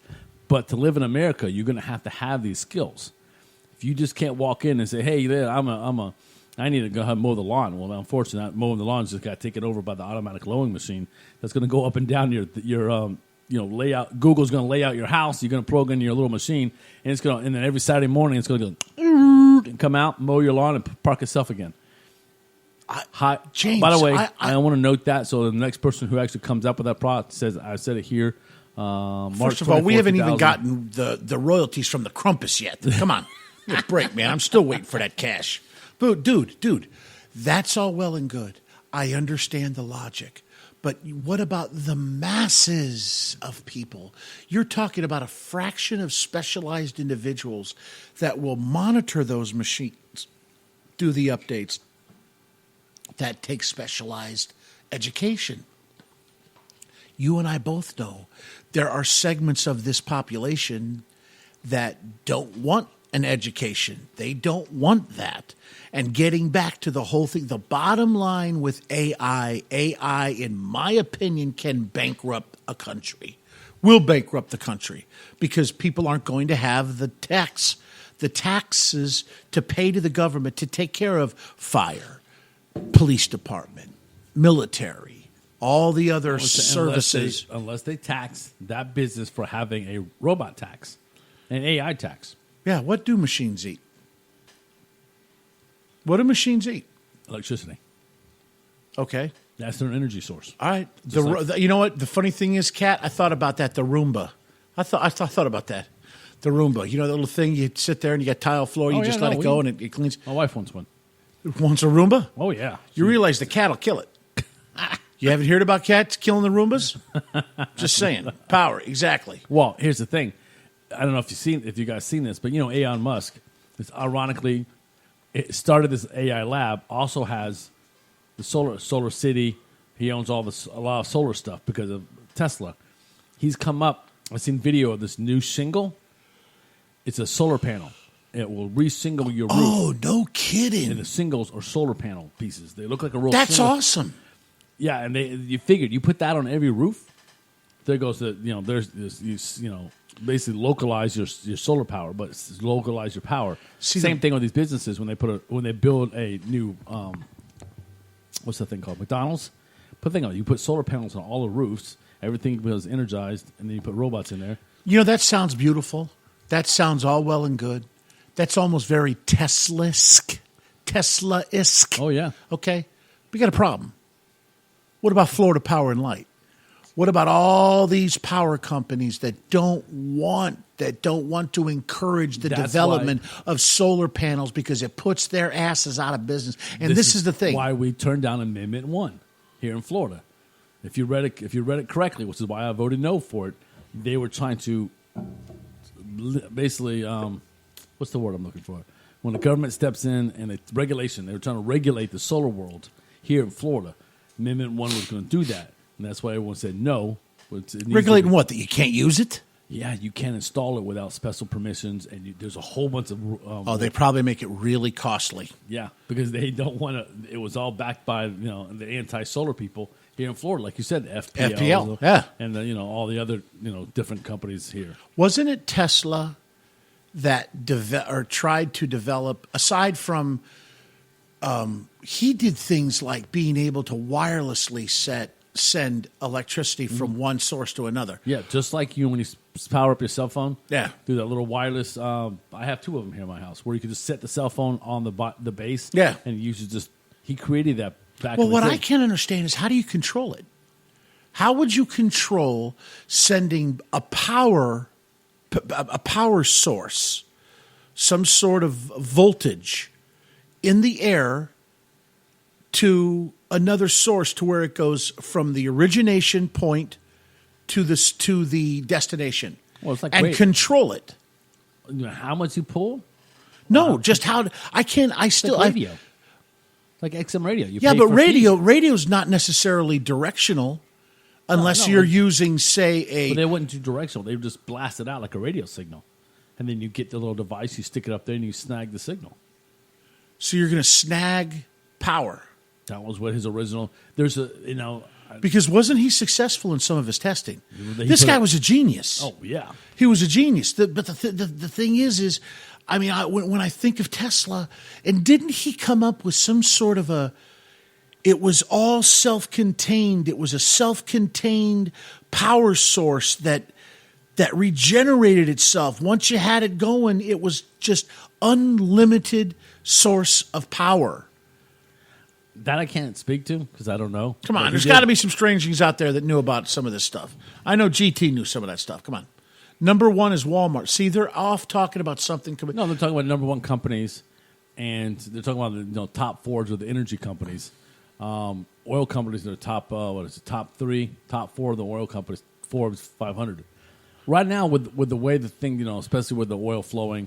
But to live in America, you're going to have these skills. If you just can't walk in and say, "Hey, there, I need to go ahead and mow the lawn." Well, unfortunately, mowing the lawn is just got taken over by the automatic mowing machine. That's going to go up and down your layout. Google's going to lay out your house. You're going to program your little machine, and and then every Saturday morning it's going to go and come out, mow your lawn, and park itself again. James, by the way, I want to note that so the next person who actually comes up with that product says, "I said it here." First of all, we haven't even gotten the royalties from the Crumpus yet. Come on, give me a break, man. I'm still waiting for that cash. But dude, that's all well and good. I understand the logic. But what about the masses of people? You're talking about a fraction of specialized individuals that will monitor those machines, do the updates. That takes specialized education. You and I both know there are segments of this population that don't want an education. They don't want that. And getting back to the whole thing, the bottom line with AI, in my opinion, can bankrupt a country. Will bankrupt the country because people aren't going to have the taxes to pay to the government to take care of fire, police department, military, all the other services. Unless they tax that business for having a robot tax, an AI tax, Yeah, what do machines eat? What do machines eat? electricity. Okay. That's their energy source. All right. Just like- You know what? The funny thing is, Kat, I thought about that. The Roomba. I thought about that. The Roomba. You know, the little thing you sit there and you got tile floor. You Oh, just yeah, let no, it go we- and it cleans. My wife wants one. Wants a Roomba? Oh yeah. You realize the cat will kill it. You haven't heard about cats killing the Roombas? Just saying. Power. Exactly. Well, here's the thing. I don't know if you guys seen this, but you know, Elon Musk. It's ironically, it started this AI lab. Also has the solar city. He owns a lot of solar stuff because of Tesla. He's come up. I've seen video of this new shingle. It's a solar panel. It will re-shingle your roof. Oh, no And kidding. the shingles are solar panel pieces. They look like a real. That's shingle. awesome. Yeah, and you figured you put that on every roof. There goes the there's this basically localize your solar power, but it's localize your power. See, Same thing with these businesses when they build a new what's that thing called, McDonald's. Put the thing on. You put solar panels on all the roofs. Everything becomes energized, and then you put robots in there. You know, that sounds beautiful. That sounds all well and good. That's almost very Tesla-esque. Tesla-esque. Oh yeah, Okay? We got a problem. What about Florida Power and Light? What about all these power companies that don't want to encourage the That's development of solar panels because it puts their asses out of business? And this is the thing. Why we turned down Amendment 1 here in Florida. If you read it correctly, which is why I voted no for it, they were trying to basically what's the word I'm looking for? When the government steps in and it's regulation, they were trying to regulate the solar world here in Florida. Amendment 1 was going to do that, and that's why everyone said no. Regulating what? That you can't use it? Yeah, you can't install it without special permissions, and there's a whole bunch of Oh, they probably make it really costly. yeah, because they don't want to. It was all backed by the anti-solar people here in Florida, like you said, the FPL, yeah. and all the other different companies here. Wasn't it Tesla that tried to develop, aside from, he did things like being able to wirelessly send electricity from one source to another. Yeah, just like you when you power up your cell phone. Yeah. through that little wireless. I have two of them here in my house where you could just set the cell phone on the base. Yeah. and you should just. He created that back. Well, in the what day. I can't understand is how do you control it? How would you control sending a power source, some sort of voltage in the air to another source to where it goes from the origination point to the destination? Well, it's like and wait. control it. How much you pull? No, just how I can't. I It's still like I, radio, like XM radio. You yeah, pay but for radio's not necessarily directional unless no, you're it's- using, say, a. But they wouldn't do directional. They would just blast it out like a radio signal. And then you get the little device, you stick it up there, and you snag the signal. So you're going to snag power. That was what his original. There's a, Because wasn't he successful in some of his testing? He This put guy it- was a genius. oh, yeah. He was a genius. But the thing is, I mean, when I think of Tesla, and didn't he come up with some sort of it was all self-contained. It was a self-contained power source that regenerated itself. Once you had it going, it was just unlimited source of power. That I can't speak to because I don't know. Come But on, he there's did. got to be some strangers out there that knew about some of this stuff. I know GT knew some of that stuff. Come on. Number one is Walmart. See, they're off talking about something. No, they're talking about number one companies, and they're talking about the top fours of the energy companies. Oil companies are top. Top three, top four of the oil companies. Forbes 500. Right now, with the way the thing, especially with the oil flowing,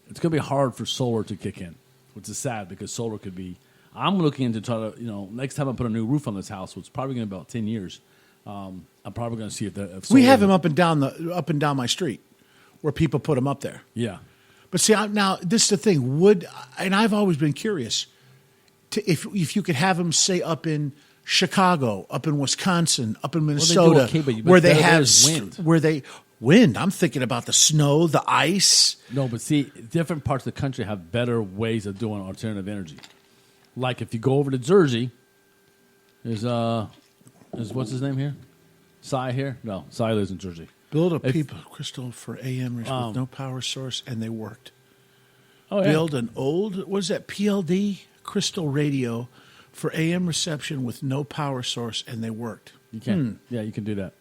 it's going to be hard for solar to kick in, which is sad because solar could be. I'm looking into try to, next time I put a new roof on this house, which is probably going to be about 10 years. I'm probably going to see if we solar- have them up and down my street, where people put them up there. Yeah. But see, now this is the thing. And I've always been curious if you could have them say up in Chicago, up in Wisconsin, up in Minnesota, okay, but where they have there's wind. Wind. I'm thinking about the snow, the ice. No, but see, different parts of the country have better ways of doing alternative energy. Like if you go over to Jersey, is what's his name here? Cy here? No, Cy lives in Jersey. Build a people crystal for AM with no power source, and they worked. Oh yeah. Build an old, what is that, PLD crystal radio for AM reception with no power source, and they worked. You can. Yeah, you can do that.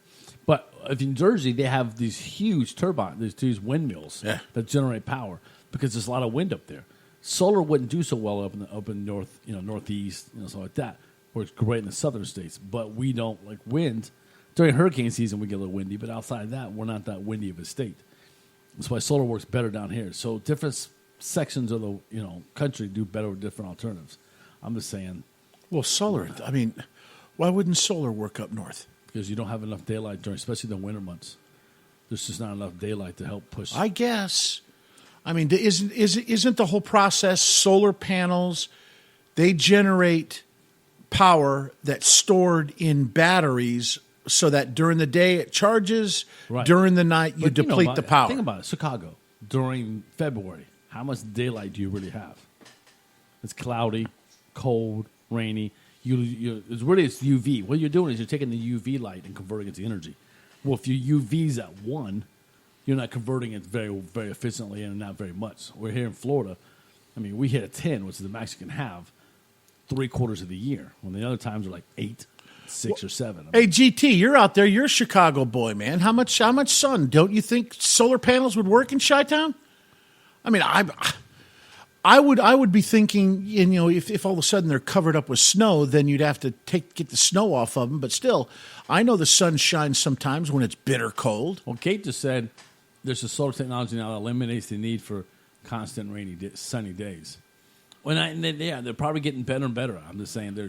But if in Jersey, they have these huge turbines, these windmills that generate power because there's a lot of wind up there. Solar wouldn't do so well up in north, northeast, something like that, where it's great in the southern states. But we don't like wind. During hurricane season, we get a little windy, but outside of that, we're not that windy of a state. That's why solar works better down here. So different sections of the country do better with different alternatives. I'm just saying. Well, solar, I mean, why wouldn't solar work up north? Because you don't have enough daylight during, especially the winter months. There's just not enough daylight to help push. I guess. I mean, isn't the whole process solar panels? They generate power that's stored in batteries, so that during the day it charges. Right. During the night you deplete the power. Think about it. Chicago during February. How much daylight do you really have? It's cloudy, cold, rainy. It's UV. What you're doing is you're taking the UV light and converting it to energy. Well, if your UV's at 1, you're not converting it very, very efficiently and not very much. We're here in Florida. I mean, we hit a 10, which is the max you can have, 3/4 of the year. When the other times are like 8, 6, or 7. Hey, GT, you're out there. You're a Chicago boy, man. How much sun? Don't you think solar panels would work in Chi-Town? I mean, I would be thinking, if all of a sudden they're covered up with snow, then you'd have to get the snow off of them. But still, I know the sun shines sometimes when it's bitter cold. Well, Kate just said there's a solar technology now that eliminates the need for constant sunny days. They're probably getting better and better. I'm just saying I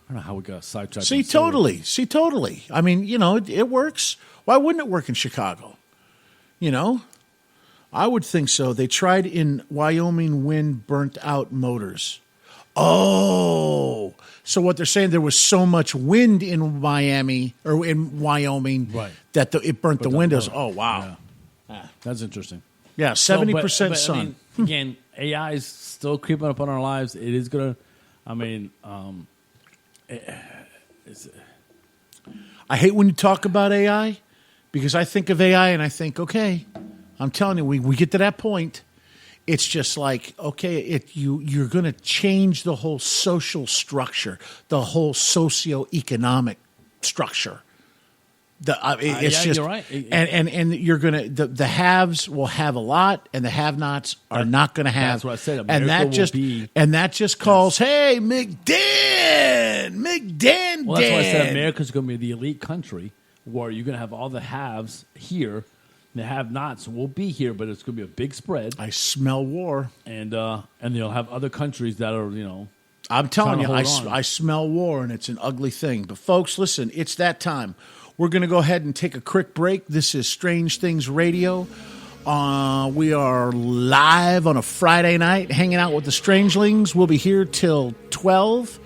don't know how we got sidetracked. See, totally. I mean, it works. Why wouldn't it work in Chicago? I would think so. They tried in Wyoming wind burnt out motors. Oh, so what they're saying, there was so much wind in Miami or in Wyoming that it burnt the windows. Oh, wow. Yeah. That's interesting. Yeah, 70% sun. I mean, again, AI is still creeping up on our lives. It is going to, I hate when you talk about AI because I think of AI and I think, okay, I'm telling you, we get to that point. It's just like, okay, you're going to change the whole social structure, the whole socioeconomic structure. You're right. And you're going to the haves will have a lot, and the have-nots are not going to have. That's what I said. That just calls, hey, McDan. Well, that's why I said America's going to be the elite country where you're going to have all the haves here. The have-nots will be here, but it's going to be a big spread. I smell war, and they'll have other countries that are I'm telling you, I smell war, and it's an ugly thing. But folks, listen, it's that time. We're going to go ahead and take a quick break. This is Strange Things Radio. We are live on a Friday night, hanging out with the Strangelings. We'll be here till 12.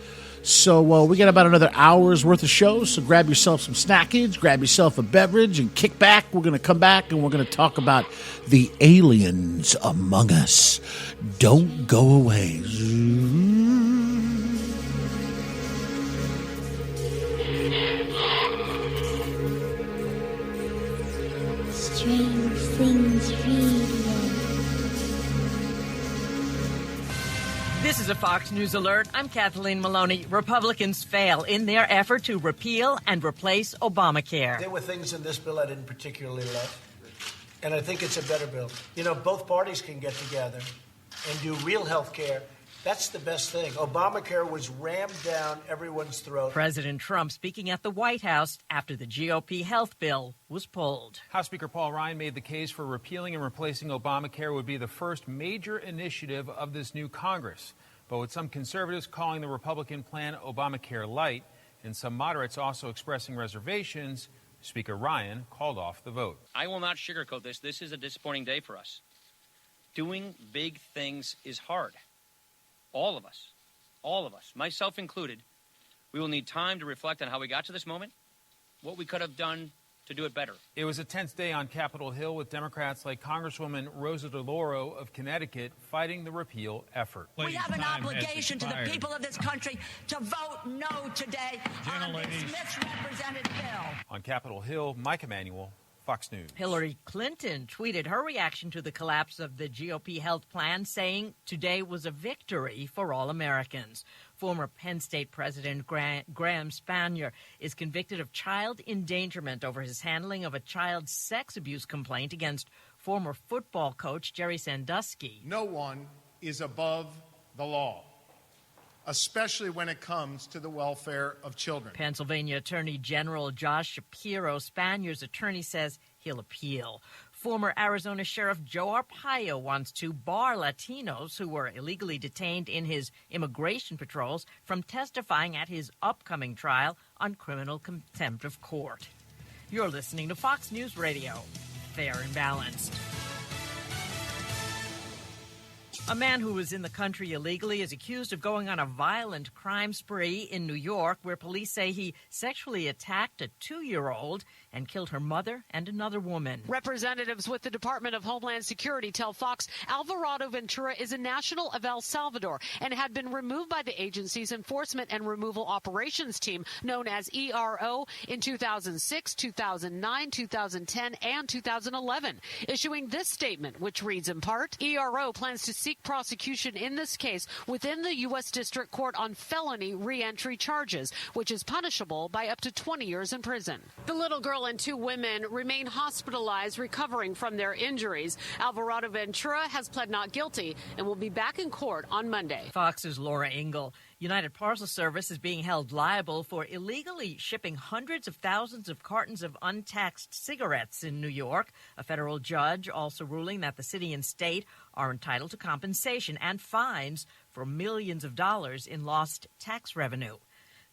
So we got about another hour's worth of shows. So grab yourself some snackage, grab yourself a beverage, and kick back. We're going to come back, and we're going to talk about the aliens among us. Don't go away. Strange Things Radio. This is a Fox News alert. I'm Kathleen Maloney. Republicans fail in their effort to repeal and replace Obamacare. There were things in this bill I didn't particularly love, and I think it's a better bill. Both parties can get together and do real health care. That's the best thing. Obamacare was rammed down everyone's throat. President Trump speaking at the White House after the GOP health bill was pulled. House Speaker Paul Ryan made the case for repealing and replacing Obamacare would be the first major initiative of this new Congress. But with some conservatives calling the Republican plan Obamacare light and some moderates also expressing reservations, Speaker Ryan called off the vote. I will not sugarcoat this. This is a disappointing day for us. Doing big things is hard. All of us, myself included, we will need time to reflect on how we got to this moment, what we could have done to do it better. It was a tense day on Capitol Hill with Democrats like Congresswoman Rosa DeLauro of Connecticut fighting the repeal effort. We have an obligation to the people of this country to vote no today on this misrepresented bill. On Capitol Hill, Mike Emanuel, Fox News. Hillary Clinton tweeted her reaction to the collapse of the GOP health plan, saying today was a victory for all Americans. Former Penn State President Graham Spanier is convicted of child endangerment over his handling of a child sex abuse complaint against former football coach Jerry Sandusky. No one is above the law, especially when it comes to the welfare of children. Pennsylvania Attorney General Josh Shapiro, Spanier's attorney, says he'll appeal. Former Arizona Sheriff Joe Arpaio wants to bar Latinos who were illegally detained in his immigration patrols from testifying at his upcoming trial on criminal contempt of court. You're listening to Fox News Radio, fair and balanced. A man who was in the country illegally is accused of going on a violent crime spree in New York, where police say he sexually attacked a 2-year-old and killed her mother and another woman. Representatives with the Department of Homeland Security tell Fox Alvarado Ventura is a national of El Salvador and had been removed by the agency's Enforcement and Removal Operations Team, known as ERO, in 2006, 2009, 2010, and 2011, issuing this statement, which reads in part, ERO plans to seek prosecution in this case within the U.S. District Court on felony reentry charges, which is punishable by up to 20 years in prison. The little girl and 2 women remain hospitalized, recovering from their injuries. Alvarado Ventura has pled not guilty and will be back in court on Monday. Fox's Laura Ingle. United Parcel Service is being held liable for illegally shipping hundreds of thousands of cartons of untaxed cigarettes in New York. A federal judge also ruling that the city and state are entitled to compensation and fines for millions of dollars in lost tax revenue.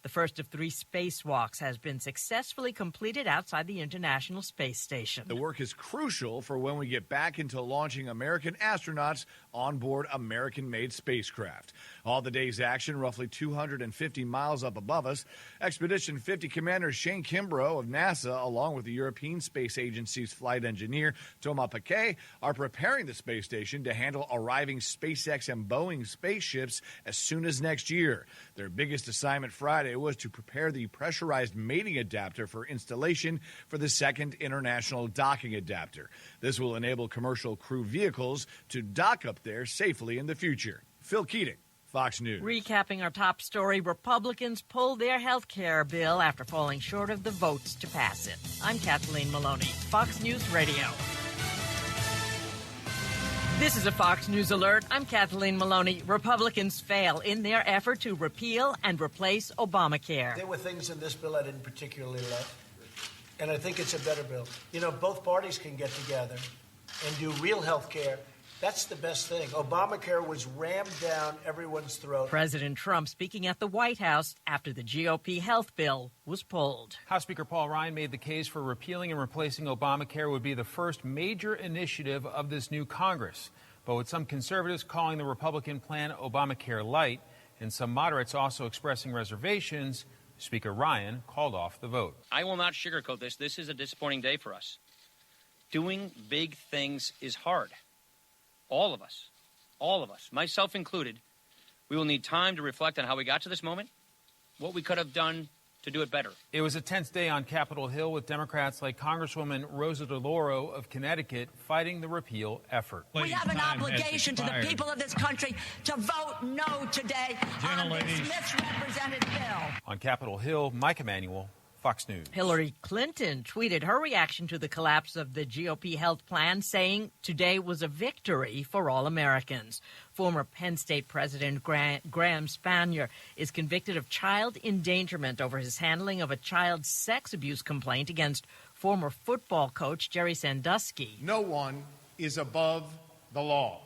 The first of 3 spacewalks has been successfully completed outside the International Space Station. The work is crucial for when we get back into launching American astronauts on board American-made spacecraft. All the day's action, roughly 250 miles up above us. Expedition 50 Commander Shane Kimbrough of NASA, along with the European Space Agency's flight engineer Thomas Pesquet, are preparing the space station to handle arriving SpaceX and Boeing spaceships as soon as next year. Their biggest assignment Friday was to prepare the pressurized mating adapter for installation for the second international docking adapter. This will enable commercial crew vehicles to dock up there safely in the future. Phil Keating, Fox News. Recapping our top story, Republicans pulled their health care bill after falling short of the votes to pass it. I'm Kathleen Maloney, Fox News Radio. This is a Fox News alert. I'm Kathleen Maloney. Republicans fail in their effort to repeal and replace Obamacare. There were things in this bill I didn't particularly like, and I think it's a better bill. You know, both parties can get together and do real health care. That's the best thing. Obamacare was rammed down everyone's throat. President Trump speaking at the White House after the GOP health bill was pulled. House Speaker Paul Ryan made the case for repealing and replacing Obamacare would be the first major initiative of this new Congress. But with some conservatives calling the Republican plan Obamacare light and some moderates also expressing reservations, Speaker Ryan called off the vote. I will not sugarcoat this. This is a disappointing day for us. Doing big things is hard. All of us, myself included, we will need time to reflect on how we got to this moment, what we could have done to do it better. It was a tense day on Capitol Hill with Democrats like Congresswoman Rosa DeLauro of Connecticut fighting the repeal effort. We have an obligation to the people of this country to vote no today on this misrepresented bill. On Capitol Hill, Mike Emanuel, Fox News. Hillary Clinton tweeted her reaction to the collapse of the GOP health plan, saying today was a victory for all Americans. Former Penn State President Graham Spanier is convicted of child endangerment over his handling of a child sex abuse complaint against former football coach Jerry Sandusky. No one is above the law,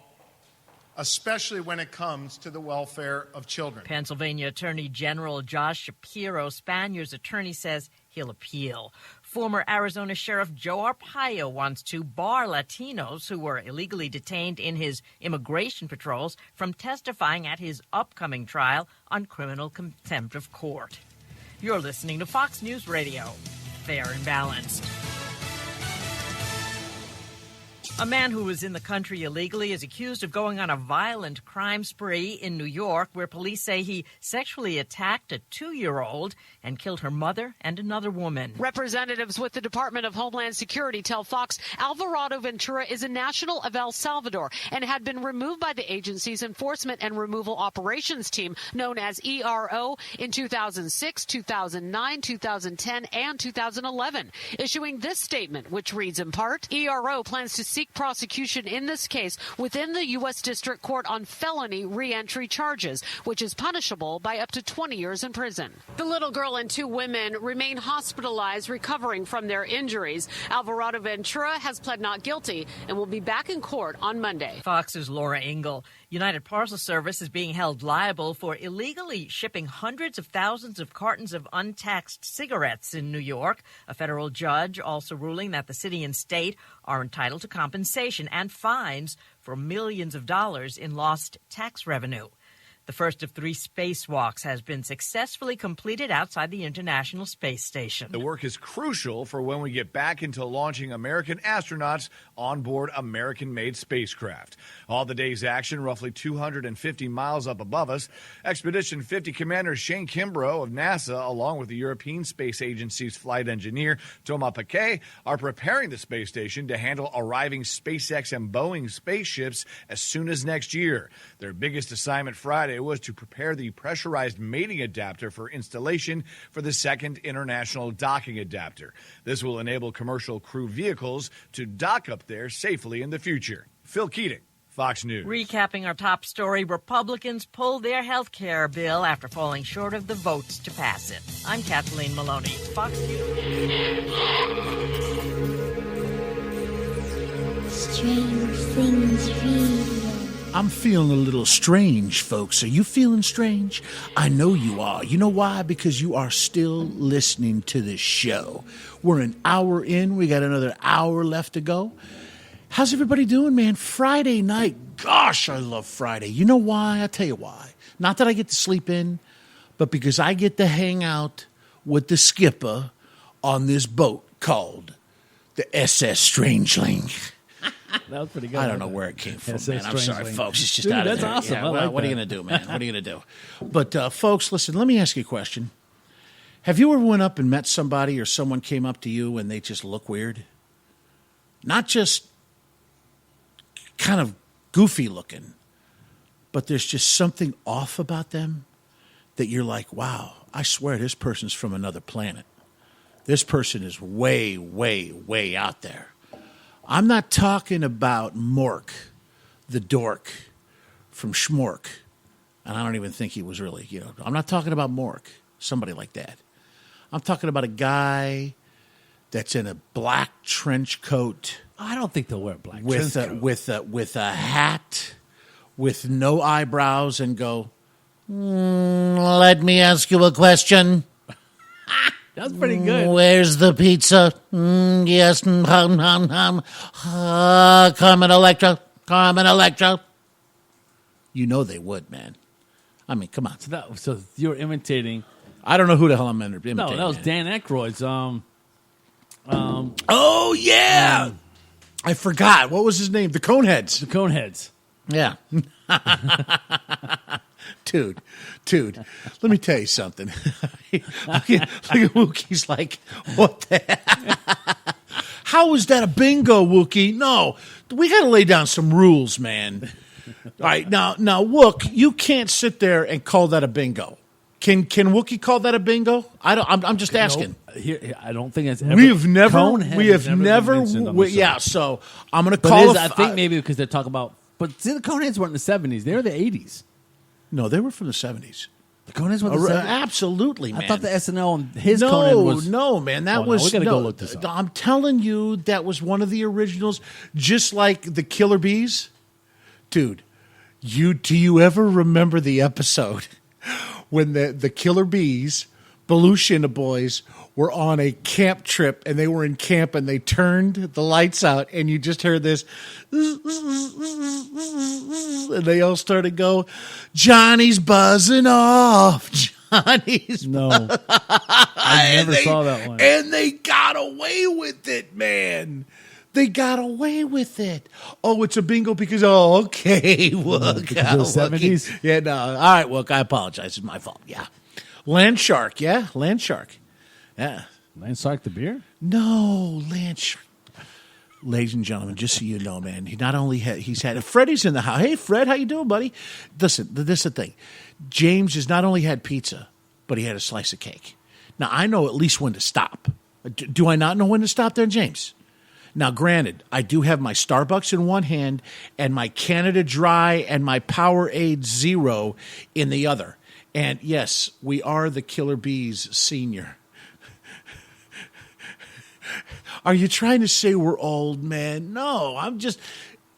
especially when it comes to the welfare of children. Pennsylvania Attorney General Josh Shapiro, Spanier's attorney, says he'll appeal. Former Arizona Sheriff Joe Arpaio wants to bar Latinos who were illegally detained in his immigration patrols from testifying at his upcoming trial on criminal contempt of court. You're listening to Fox News Radio, fair and balanced. A man who was in the country illegally is accused of going on a violent crime spree in New York, where police say he sexually attacked a 2-year-old and killed her mother and another woman. Representatives with the Department of Homeland Security tell Fox Alvarado Ventura is a national of El Salvador and had been removed by the agency's Enforcement and Removal Operations Team, known as ERO, in 2006, 2009, 2010, and 2011, issuing this statement, which reads in part, ERO plans to seek prosecution in this case within the U.S. District Court on felony reentry charges, which is punishable by up to 20 years in prison. The little girl and 2 women remain hospitalized, recovering from their injuries. Alvarado Ventura has pled not guilty and will be back in court on Monday. Fox's Laura Ingle. United Parcel Service is being held liable for illegally shipping hundreds of thousands of cartons of untaxed cigarettes in New York. A federal judge also ruling that the city and state are entitled to compensation and fines for millions of dollars in lost tax revenue. The first of 3 spacewalks has been successfully completed outside the International Space Station. The work is crucial for when we get back into launching American astronauts on board American-made spacecraft. All the day's action, roughly 250 miles up above us. Expedition 50 Commander Shane Kimbrough of NASA, along with the European Space Agency's flight engineer Thomas Pesquet, are preparing the space station to handle arriving SpaceX and Boeing spaceships as soon as next year. Their biggest assignment Friday was to prepare the pressurized mating adapter for installation for the second international docking adapter. This will enable commercial crew vehicles to dock up there safely in the future. Phil Keating, Fox News. Recapping our top story, Republicans pulled their health care bill after falling short of the votes to pass it. I'm Kathleen Maloney, Fox News. Strange Things Radio. I'm feeling a little strange, folks. Are you feeling strange? I know you are. You know why? Because you are still listening to this show. We're an hour in. We got another hour left to go. How's everybody doing, man? Friday night. Gosh, I love Friday. You know why? I'll tell you why. Not that I get to sleep in, but because I get to hang out with the skipper on this boat called the SS Strangeling. That was pretty good. I don't know where it came from, That's man. I'm sorry, folks. It's just Dude, out of that's there. awesome. Yeah, I well, like what are you that. going to do, man? What are you going to do? But, folks, listen, let me ask you a question. Have you ever went up and met somebody or someone came up to you and they just look weird? Not just kind of goofy looking, but there's just something off about them that you're like, wow, I swear this person's from another planet. This person is way, way, way out there. I'm not talking about Mork, the dork from Schmork. And I don't even think he was really, I'm not talking about Mork, somebody like that. I'm talking about a guy that's in a black trench coat. I don't think they'll wear black with trench coat. with a hat, with no eyebrows, and go, let me ask you a question. That's pretty good. Where's the pizza? Yes. Carmen Electra. You know they would, man. I mean, come on. So you're imitating. I don't know who the hell I'm imitating. No, that was Dan Aykroyd's. Oh, yeah. I forgot. What was his name? The Coneheads. The Coneheads. Yeah. Dude, let me tell you something. look at Wookie's like, what the heck? How is that a bingo, Wookie? No, we got to lay down some rules, man. All right, now, Wook, you can't sit there and call that a bingo. Can Wookie call that a bingo? I'm just asking. Here, I don't think it's ever. We have never. Yeah, so I'm going to call. I think maybe because they're talking about. But see, the Coneheads weren't in the 70s. They were the 80s. No, they were from the 70s. The Coneheads were the 70s? Absolutely, man. I thought the SNL and his Conehead was... No, man. That was... we got to go look this up. I'm telling you, that was one of the originals, just like the Killer Bees. Dude, do you ever remember the episode when the Killer Bees, Belushi and the boys, were on a camp trip, and they were in camp, and they turned the lights out, and you just heard this, and they all started to go, Johnny's buzzing off. Honey's No. I never saw that one. And they got away with it, man. They got away with it. Oh, it's a bingo because, okay, Wook. Because of the 70s? Yeah, no. All right, Wook, I apologize. It's my fault. Yeah. Land Shark, yeah. Land Shark. Yeah. Land Shark the beer? No, Land Shark. Ladies and gentlemen, just so you know, man, he not only he's had Freddie's in the house. Hey, Fred, how you doing, buddy? Listen, this is the thing. James has not only had pizza, but he had a slice of cake. Now, I know at least when to stop. Do I not know when to stop there, James? Now, granted, I do have my Starbucks in one hand and my Canada Dry and my Powerade Zero in the other. And yes, we are the Killer Bees Senior. Are you trying to say we're old, man? No, I'm just...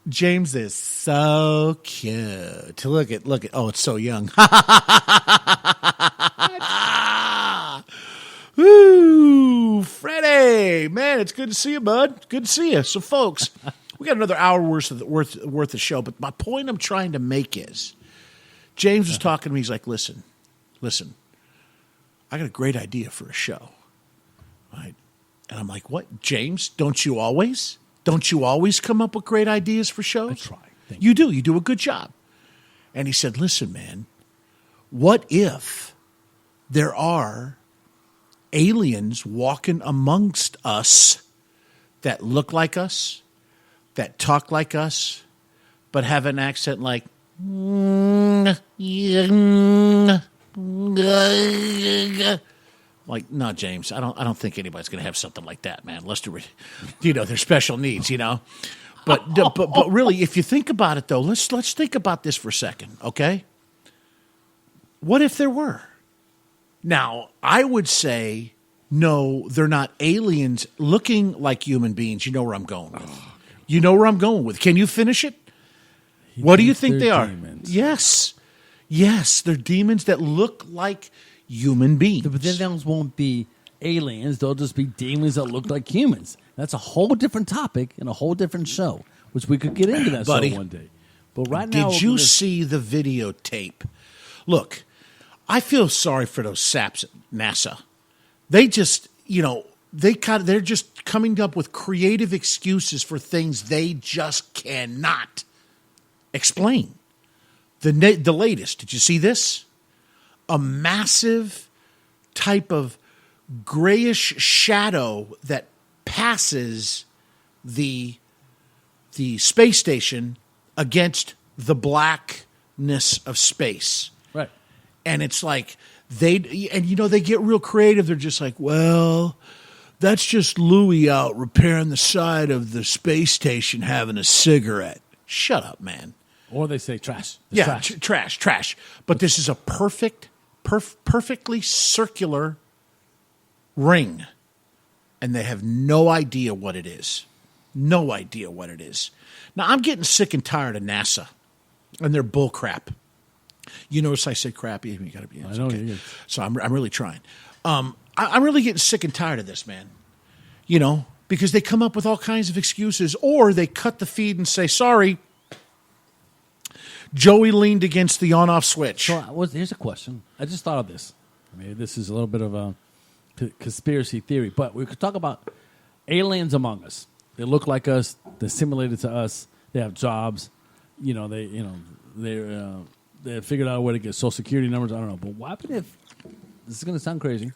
James is so cute. Look at. Oh, it's so young. Woo, Freddie, man, it's good to see you, bud. Good to see you. So, folks, we got another hour worth of show. But my point I'm trying to make is, James was talking to me. He's like, listen, I got a great idea for a show, right? And I'm like, what, James? Don't you always come up with great ideas for shows? I try. You do. You do a good job. And he said, listen, man, what if there are aliens walking amongst us that look like us, that talk like us, but have an accent like, like, no, James, I don't think anybody's going to have something like that, man. Unless they're special needs, But really, if you think about it, though, let's think about this for a second, okay? What if there were? Now, I would say, no, they're not aliens looking like human beings. You know where I'm going with. You know where I'm going with. Can you finish it? What do you think they are? Demons. Yes, they're demons that look like human beings. But then those won't be aliens. They'll just be demons that look like humans. That's a whole different topic and a whole different show, which we could get into that Buddy, show one day. But right now, did you see the videotape? Look, I feel sorry for those saps at NASA. They just, they're just coming up with creative excuses for things they just cannot explain. The latest, did you see this? A massive type of grayish shadow that passes the space station against the blackness of space. Right. And it's like they get real creative. They're just like, well, that's just Louie out repairing the side of the space station having a cigarette. Shut up, man. Or they say trash. Trash. But this is a perfectly circular ring. And they have no idea what it is. No idea what it is. Now, I'm getting sick and tired of NASA and their bull crap. You notice I said crappy. You got to be. I know. Okay. So I'm really trying. I'm really getting sick and tired of this, man. Because they come up with all kinds of excuses, or they cut the feed and say, sorry, Joey leaned against the on-off switch. So here's a question. I just thought of this. Maybe this is a little bit of a conspiracy theory, but we could talk about aliens among us. They look like us. They're simulated to us. They have jobs. They figured out a way to get Social Security numbers. I don't know. But what happens if, this is going to sound crazy,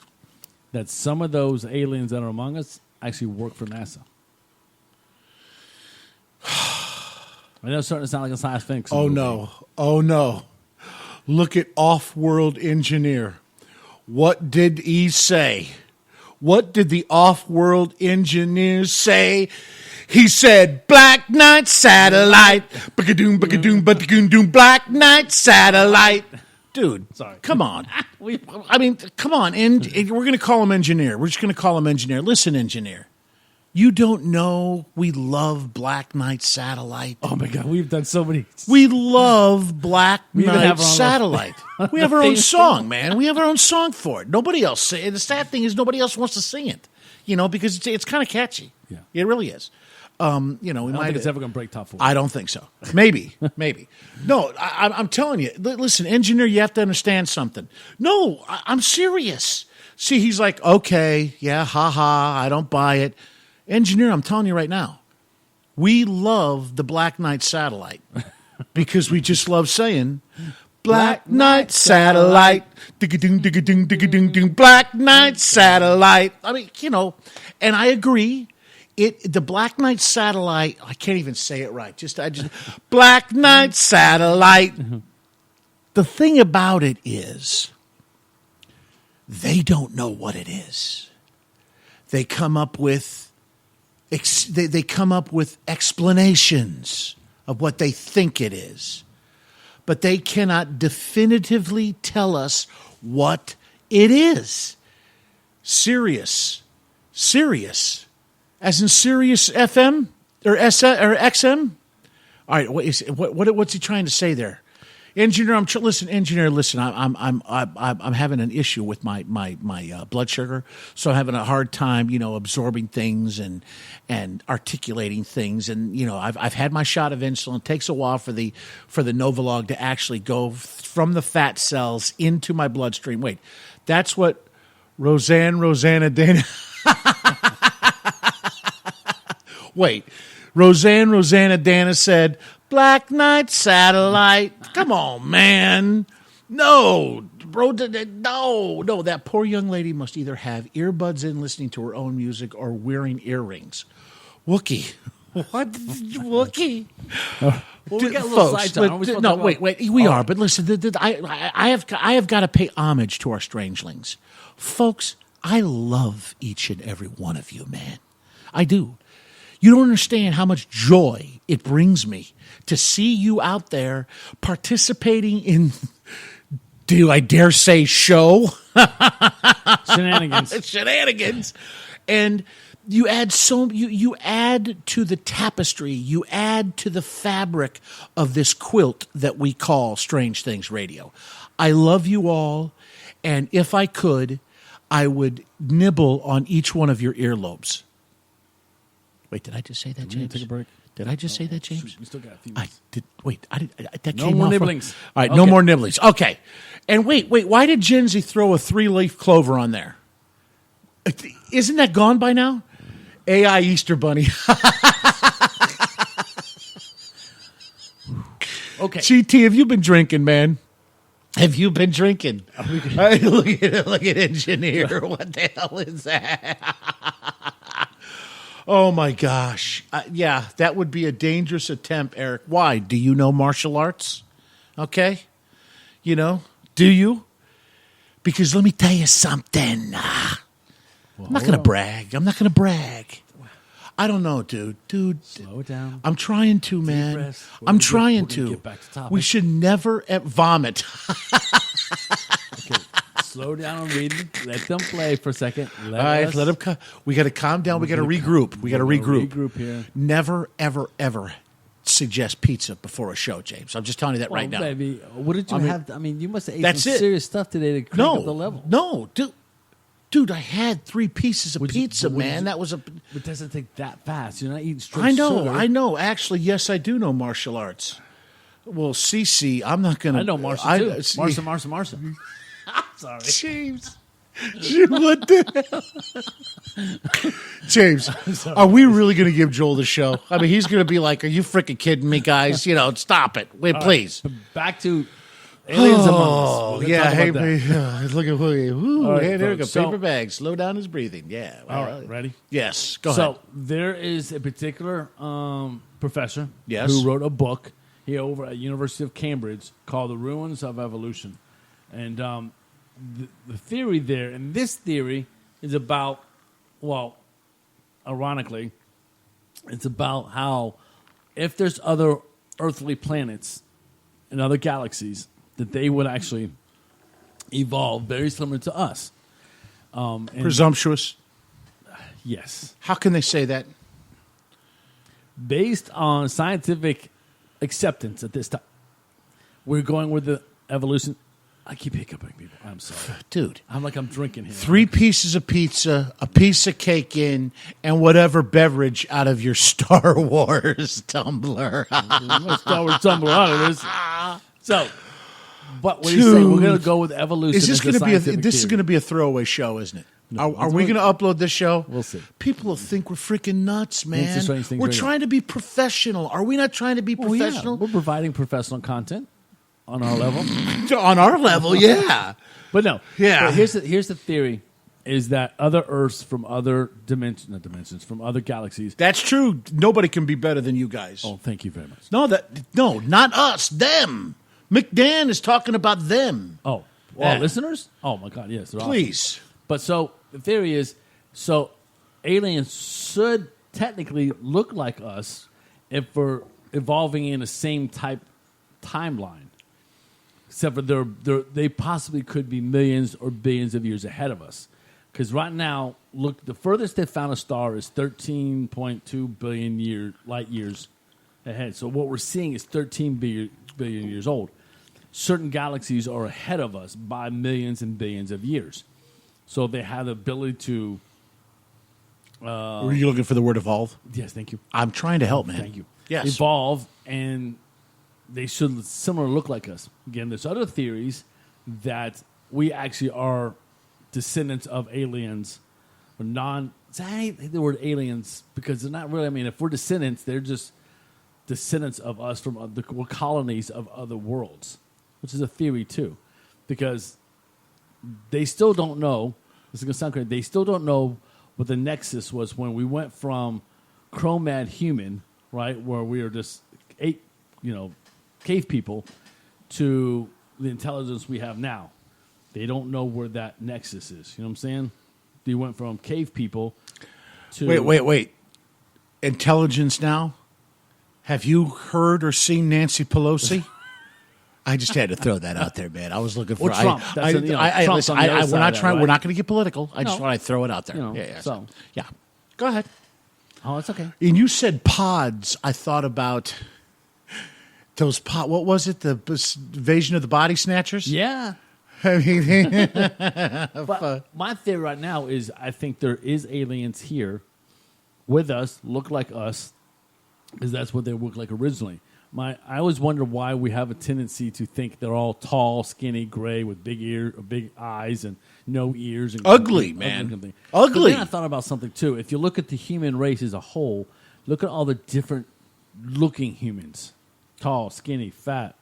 that some of those aliens that are among us actually work for NASA? I know it's starting to sound like a science fiction. Oh, no. Look at Off-World Engineer. What did he say? What did the Off-World Engineer say? He said, Black Knight Satellite. Ba-ga-doom, ba-ga-doom, ba-ga-doom, Black Knight Satellite. Dude, sorry. Come on. Come on. And we're going to call him Engineer. We're just going to call him Engineer. Listen, Engineer. You don't know we love Black Knight Satellite. Oh, my God. We've done so many. We love Black Knight Satellite. We have our own song, man. We have our own song for it. Nobody else. The sad thing is nobody else wants to sing it, because it's kind of catchy. Yeah. It really is. We I don't might. think it's ever going to break top 4. I don't think so. Maybe. No, I'm telling you. Listen, engineer, you have to understand something. No, I'm serious. See, he's like, okay, yeah, I don't buy it. Engineer, I'm telling you right now, we love the Black Knight satellite because we just love saying, Black Knight satellite, digga-ding, digga-ding, digga-ding, ding, Black Knight satellite. I mean, and I agree. The Black Knight satellite, I can't even say it right. I just Black Knight satellite. The thing about it is, they don't know what it is. They come up with explanations of what they think it is, but they cannot definitively tell us what it is. Sirius, as in Sirius FM or XM. All right, what's he trying to say there? Engineer, listen. I'm having an issue with my blood sugar, so I'm having a hard time, absorbing things and articulating things. And I've had my shot of insulin. It takes a while for the Novolog to actually go from the fat cells into my bloodstream. Wait, that's what Rosanna Dana. Wait, Rosanna Dana said. Black Knight satellite. Come on, man. No, bro. No. That poor young lady must either have earbuds in listening to her own music or wearing earrings. Wookie. What? Wookie? Well, we got a little sidetracked. No, wait. We are. But listen, I have got to pay homage to our strangelings. Folks, I love each and every one of you, man. I do. You don't understand how much joy it brings me to see you out there participating in, do I dare say, show? Shenanigans. And you add you add to the tapestry, you add to the fabric of this quilt that we call Strange Things Radio. I love you all, and if I could, I would nibble on each one of your earlobes. Wait, did I just say that, James? Take a break. Did I just say that, James? We still got a few I minutes. did. Wait, that No came more off nibblings. All right, Okay. no more nibblings. Okay. And wait. Why did Jenzy throw a 3-leaf clover on there? Isn't that gone by now? AI Easter Bunny. Okay. GT, have you been drinking, man? Have you been drinking? Look at engineer. What the hell is that? Oh, my gosh. Yeah, that would be a dangerous attempt, Eric. Why? Do you know martial arts? Okay. Do you? Because let me tell you something. I'm not going to brag. I don't know, dude. Slow it down. I'm trying to, man. breaths. I'm trying we're gonna to. get back to topic. We should never vomit. Okay. Slow down on reading. Let them play for a second. All right, let them. We got to calm down. We got to regroup. Regroup here. Never, ever, ever suggest pizza before a show, James. I'm just telling you that right now. Baby, what did you have? I mean, you must have ate That's some it. serious stuff today to crank up the level. No, dude, I had 3 pieces of pizza, man. That was a. It doesn't take that fast. You're not eating straight I sugar. know. Actually, yes, I do know martial arts. Well, CC, I'm not going to. I know Marcia too. Marcia. Sorry. James. What the hell? James, are we really going to give Joel the show? I mean, he's going to be like, are you freaking kidding me, guys? Stop it. Wait, please. Back to Aliens Among Us. Oh, We're yeah. gonna Hey, talk about that. look at Ooh, All right, hey, there we go. folks, so- Paper bag. Slow down his breathing. Yeah. All right, ready? Yes. Go ahead. So there is a particular professor Yes. who wrote a book here over at University of Cambridge called The Ruins of Evolution. And the theory there, and this theory is about, well, ironically, it's about how if there's other earthly planets and other galaxies, that they would actually evolve very similar to us. And Presumptuous. Yes. How can they say that? Based on scientific acceptance at this time, we're going with the evolution I keep hiccuping, people. I'm sorry. Dude. I'm like I'm drinking here. 3 pieces of pizza, a piece of cake in, and whatever beverage out of your Star Wars tumbler. Star Wars tumbler out of this. So, but what do you say? We're going to go with evolution. Is this going to be this is going to be a throwaway show, isn't it? No, are we going to upload this show? We'll see. People will think we're freaking nuts, man. Strange things We're right trying to be professional. Are we not trying to be professional? Yeah. We're providing professional content on our level. On our level, yeah. But no. Yeah. But here's the theory, is that other Earths from other from other galaxies. That's true. Nobody can be better than you guys. Oh, thank you very much. No, not us. Them. McDan is talking about them. Oh, Yeah. listeners? Oh my God, yes. They're Please. awesome. But so the theory is, so aliens should technically look like us if we're evolving in the same type timeline. Except for they possibly could be millions or billions of years ahead of us. Because right now, look, the furthest they found a star is 13.2 billion light years ahead. So what we're seeing is 13 billion years old. Certain galaxies are ahead of us by millions and billions of years. So they have the ability to... Were you looking for the word evolve? Yes, thank you. I'm trying to help, man. Thank you. Yes. Evolve, and they should similarly look like us. Again, there's other theories that we actually are descendants of aliens. Or I hate the word aliens because they're not really... I mean, if we're descendants, they're just descendants of us from the colonies of other worlds, which is a theory too. Because they still don't know... This is going to sound crazy. They still don't know what the nexus was when we went from Cro-Mad human, right, where we were just cave people, to the intelligence we have now. They don't know where that nexus is. You know what I'm saying? They went from cave people to... Wait. Intelligence now? Have you heard or seen Nancy Pelosi? I just had to throw that out there, man. I was looking for... Or Trump. Trump's on the other side of that, we're right? not going to get political. I just No. want to throw it out there. Yeah. Go ahead. Oh, it's okay. And you said pods. I thought about those what was it? The invasion of the body snatchers? Yeah. I mean, but my theory right now is I think there is aliens here with us, look like us, because that's what they looked like originally. I always wonder why we have a tendency to think they're all tall, skinny, gray with big eyes and no ears. And ugly, man. Ugly. But then I thought about something too. If you look at the human race as a whole, look at all the different looking humans. Tall, skinny, fat,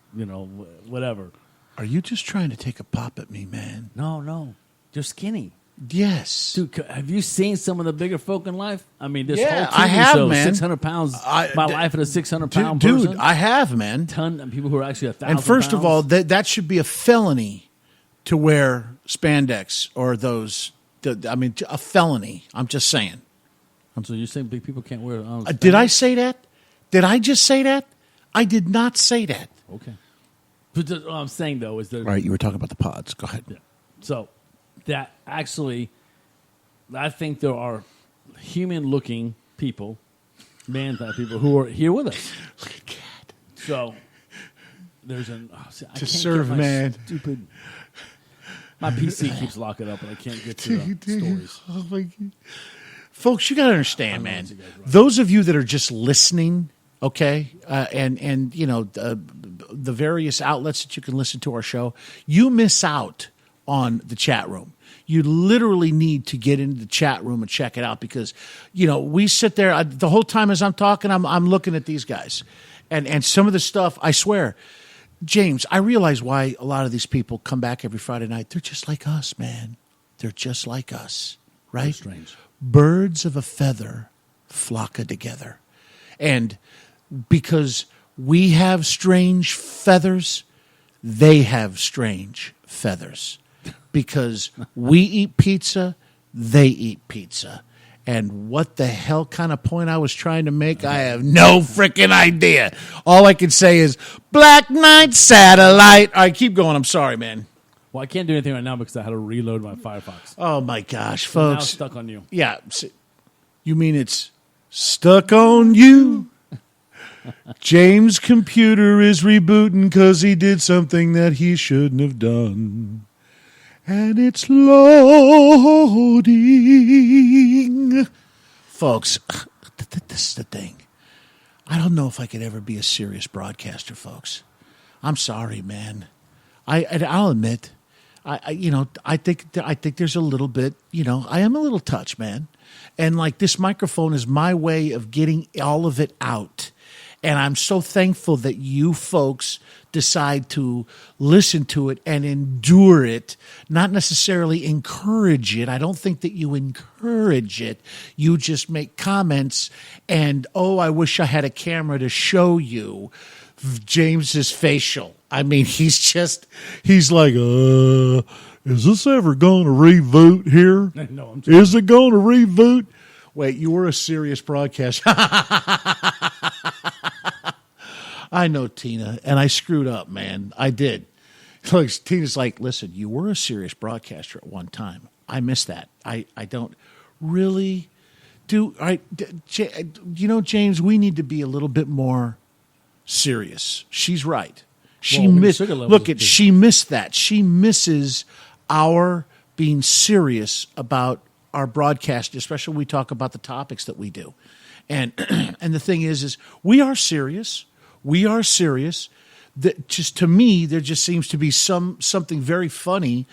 whatever. Are you just trying to take a pop at me, man? No. They're skinny. Yes. Dude, have you seen some of the bigger folk in life? I mean, this Yeah, whole TV I have, show, man. 600 pounds, my life at a 600-pound Dude, person. I have, man. Ton of people who are actually 1,000 And first of all, pounds. that should be a felony to wear spandex or those. A felony. I'm just saying. So you're saying big people can't wear... Did I say that? Did I just say that? I did not say that. Okay. But what I'm saying, though, is that... Right, you were talking about the pods. Go ahead. Yeah. So that actually, I think there are human-looking people, man-type people, who are here with us. Look at Cat. So there's an... To serve man. Stupid... My PC keeps locking up, and I can't get to the stories. Oh, my God. Folks, you got to understand, man. Those of you that are just listening... Okay, and the various outlets that you can listen to our show, you miss out on the chat room. You literally need to get into the chat room and check it out because, we sit there the whole time as I'm talking, I'm looking at these guys, and some of the stuff, I swear, James, I realize why a lot of these people come back every Friday night. They're just like us, man. They're just like us, right? They're strange. Birds of a feather flock together, and because we have strange feathers, they have strange feathers. Because we eat pizza, they eat pizza. And what the hell kind of point I was trying to make, I have no freaking idea. All I can say is, Black Knight Satellite. All right, keep going. I'm sorry, man. Well, I can't do anything right now because I had to reload my Firefox. Oh, my gosh, So now folks. it's stuck on you. Yeah. You mean it's stuck on you? James' computer is rebooting because he did something that he shouldn't have done. And it's loading. Folks, this is the thing. I don't know if I could ever be a serious broadcaster, folks. I'm sorry, man. I'll admit, I think there's a little bit, I am a little touched, man. And like this microphone is my way of getting all of it out. And I'm so thankful that you folks decide to listen to it and endure it, not necessarily encourage it. I don't think that you encourage it. You just make comments and, oh, I wish I had a camera to show you James's facial. I mean, he's like, is this ever going to reboot here? No, I'm Is it going to reboot? Wait, you were a serious broadcaster. I know, Tina, and I screwed up, man. I did. Look, Tina's like, listen, you were a serious broadcaster at one time. I miss that. I don't really do. James, we need to be a little bit more serious. She's right. She missed that. She misses our being serious about our broadcast, especially when we talk about the topics that we do. And and the thing is we are serious. We are serious. That just to me, there just seems to be something very funny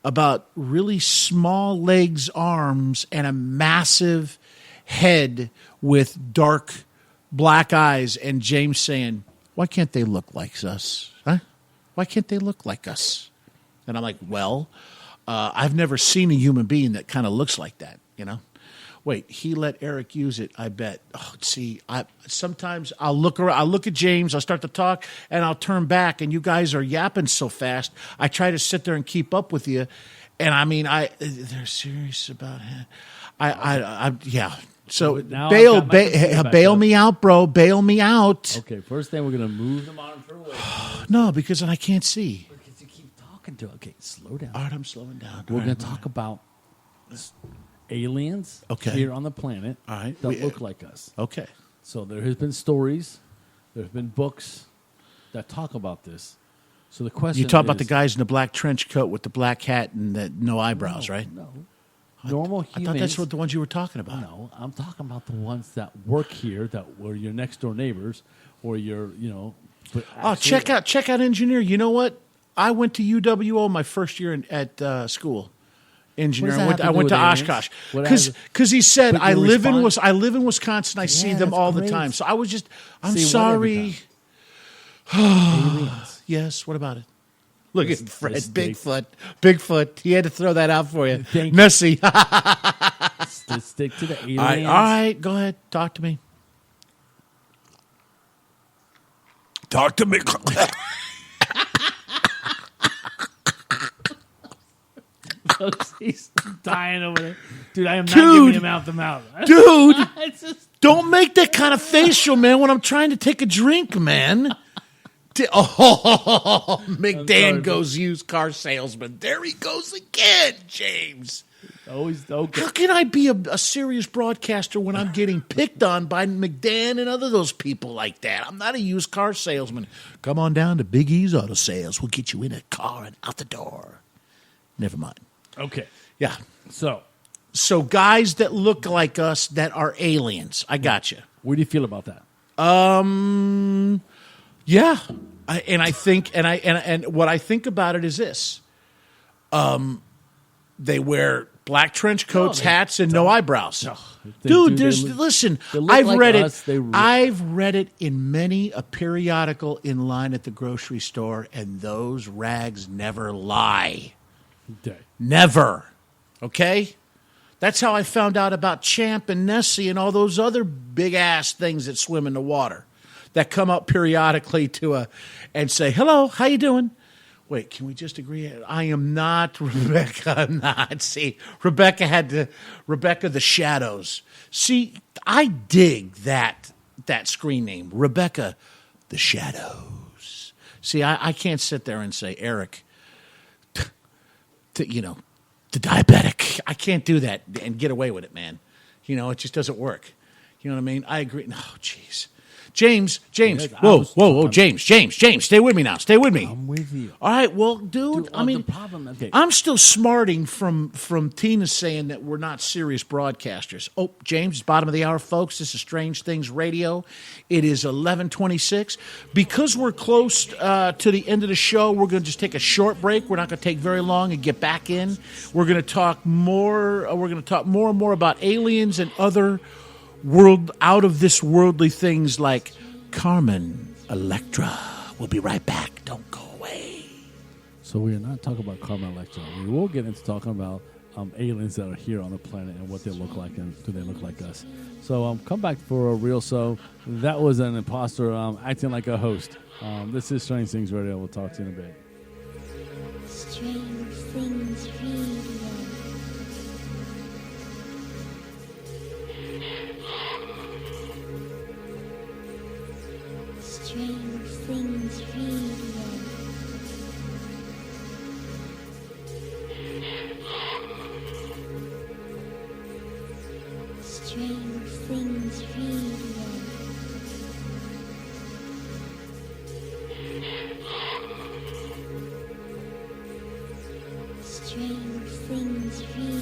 about really small legs, arms, and a massive head with dark black eyes. And James saying, "Why can't they look like us? Huh? Why can't they look like us?" And I'm like, "Well, I've never seen a human being that kind of looks like that, Wait, he let Eric use it, I bet. Oh, see, sometimes I'll look around, I'll look at James, I'll start to talk, and I'll turn back, and you guys are yapping so fast. I try to sit there and keep up with you, and I mean, they're serious about it. Yeah. So bail me out, bro. Bail me out. Okay, first thing we're gonna move the monitor away. No, because then I can't see. Because you keep talking to it. Okay, slow down. All right, I'm slowing down. We're gonna talk about aliens here on the planet that look like us. Okay. So there has been stories, there have been books that talk about this. So the question you talk about the guys in the black trench coat with the black hat and the no eyebrows, right? No. Normal humans. I thought that's what the ones you were talking about. No, I'm talking about the ones that work here, that were your next door neighbors, or your, check out engineer. You know what? I went to UWO my first year at school. Engineering. I went to Oshkosh because he said I live in Wisconsin. I see them all the time. So I was just I'm sorry. Yes. What about it? Look at Fred Bigfoot. He had to throw that out for you. Nessie. Let's stick to the aliens. All right. Go ahead. Talk to me. Talk to me. He's dying over there. Dude, I am not giving him out the mouth. Dude, don't make that kind of facial, man, when I'm trying to take a drink, man. McDan goes used car salesman. There he goes again, James. Always okay. How can I be a serious broadcaster when I'm getting picked on by McDan and other those people like that? I'm not a used car salesman. Come on down to Big E's Auto Sales. We'll get you in a car and out the door. Never mind. Okay. Yeah. So guys that look like us that are aliens. I got you. What do you feel about that? Yeah. I think what I think about it is this. They wear black trench coats, hats, and no eyebrows. No, listen. I've read it. I've read it in many a periodical in line at the grocery store, and those rags never lie. Never. Okay? That's how I found out about Champ and Nessie and all those other big-ass things that swim in the water that come up periodically and say, hello, how you doing? Wait, can we just agree? I am not Rebecca. I'm not. See, Rebecca the Shadows. See, I dig that screen name, Rebecca the Shadows. See, I can't sit there and say, Eric, the diabetic. I can't do that and get away with it, man. It just doesn't work. You know what I mean? I agree. No, jeez. James. Yes, Whoa, James, stay with me now. Stay with me. I'm with you. All right, well, dude, I mean, the problem. Okay. I'm still smarting from Tina saying that we're not serious broadcasters. Oh, James, it's bottom of the hour, folks. This is Strange Things Radio. It is 11:26. Because we're close to the end of the show, we're going to just take a short break. We're not going to take very long and get back in. We're going to talk more. We're going to talk more and more about aliens and other out of this worldly things like Carmen Electra. We'll be right back. Don't go away. So we are not talking about Carmen Electra. We will get into talking about aliens that are here on the planet and what they look like and do they look like us. So come back for a real show. That was an imposter acting like a host. This is Strange Things Radio. We'll talk to you in a bit. Strange Things Radio. Strange Things Radio. Strange Things Radio. Strange Things Radio.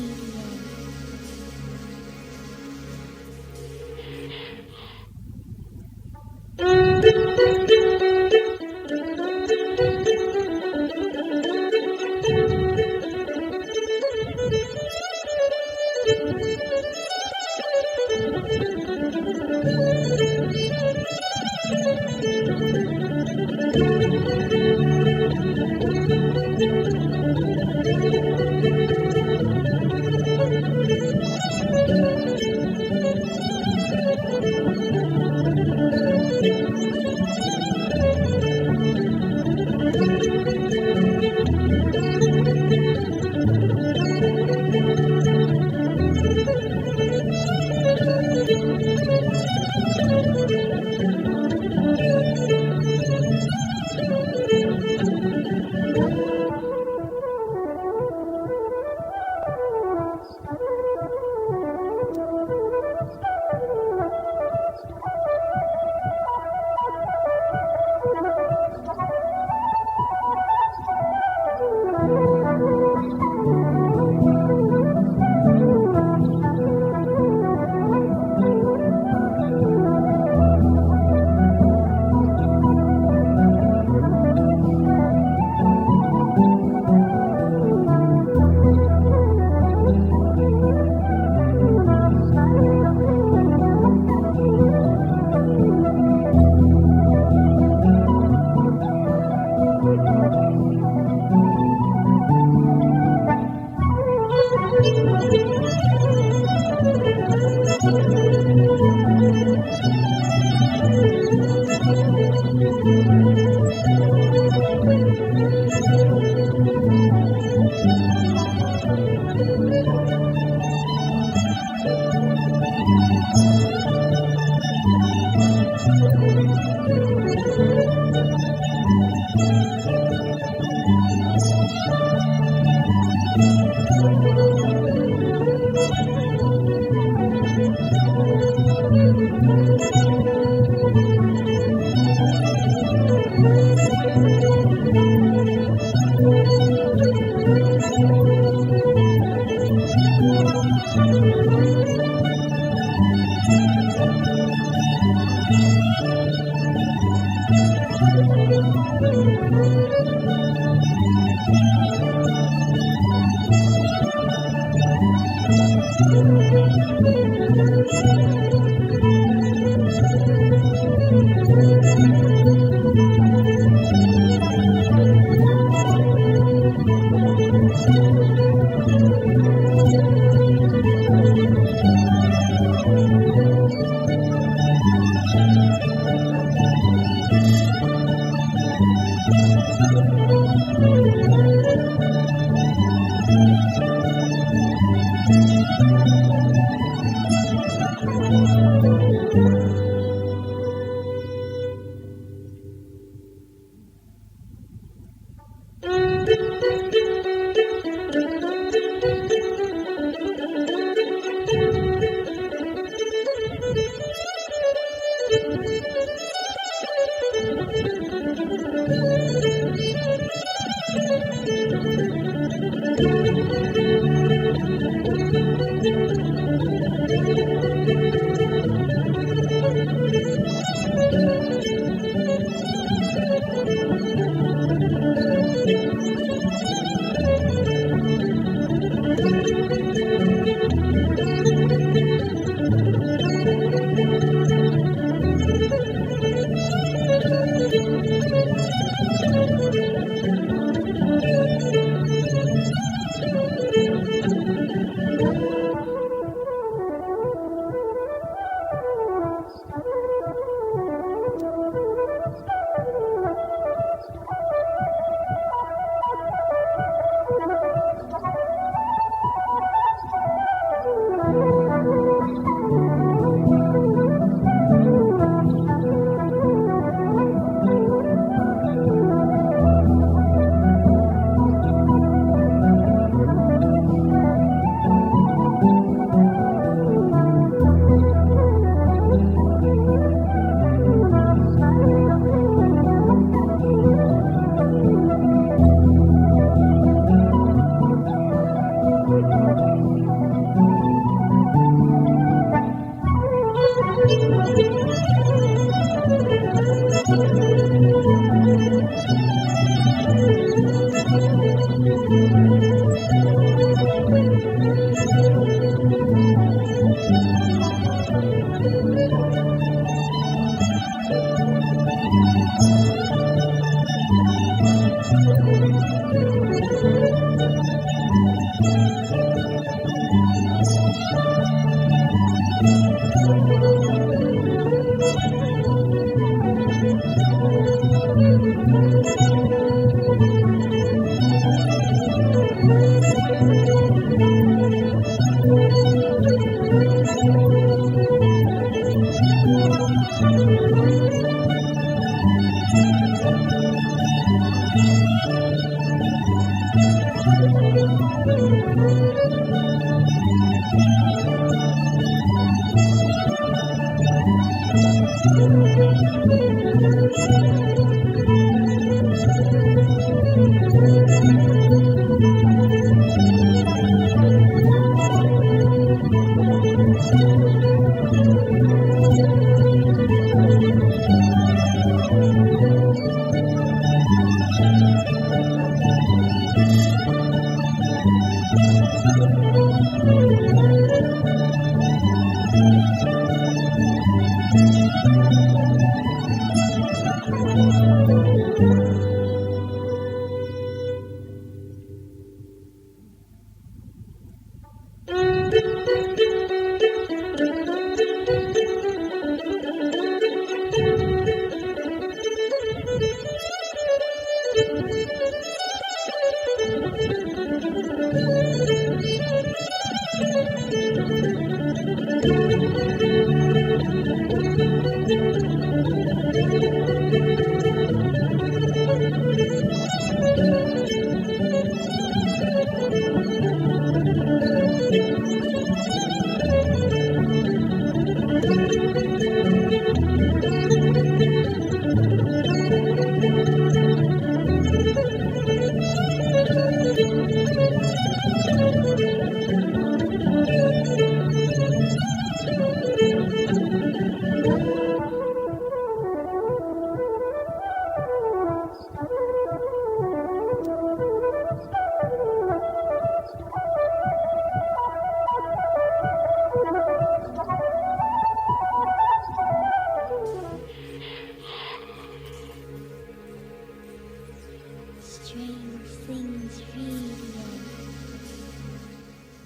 Strange Things Radio.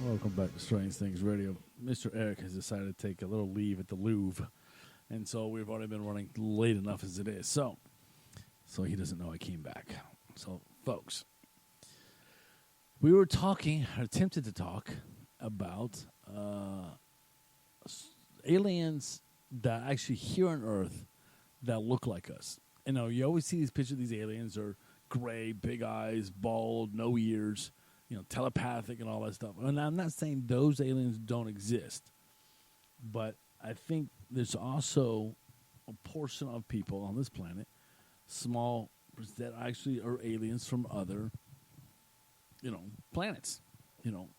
Welcome back to Strange Things Radio. Mr. Eric has decided to take a little leave at the Louvre, and so we've already been running late enough as it is. So he doesn't know I came back. So, folks, we were talking, or attempted to talk, about aliens that actually here on Earth that look like us. You know, you always see these pictures of these aliens are gray, big eyes, bald, no ears, you know, telepathic and all that stuff. And I'm not saying those aliens don't exist, but I think there's also a portion of people on this planet, small, that actually are aliens from other, you know, planets. You know,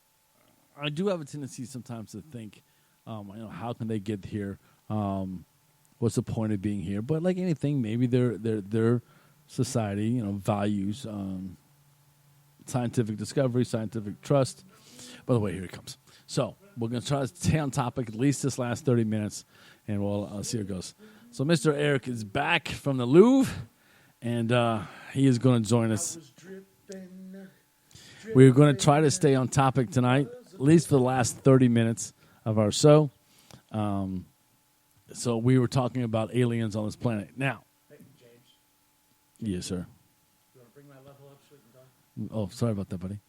I do have a tendency sometimes to think, you know, how can they get here? What's the point of being here? But like anything, maybe their society, you know, values scientific discovery, scientific trust. By the way, here it comes. So we're going to try to stay on topic at least this last 30 minutes, and we'll see how it goes. So Mr. Eric is back from the Louvre, and he is going to join us. We're going to try to stay on topic tonight, at least for the last 30 minutes of our show. So we were talking about aliens on this planet. Now, hey, James. Yes, sir. You want to bring my level up so we can talk? Oh, sorry about that, buddy.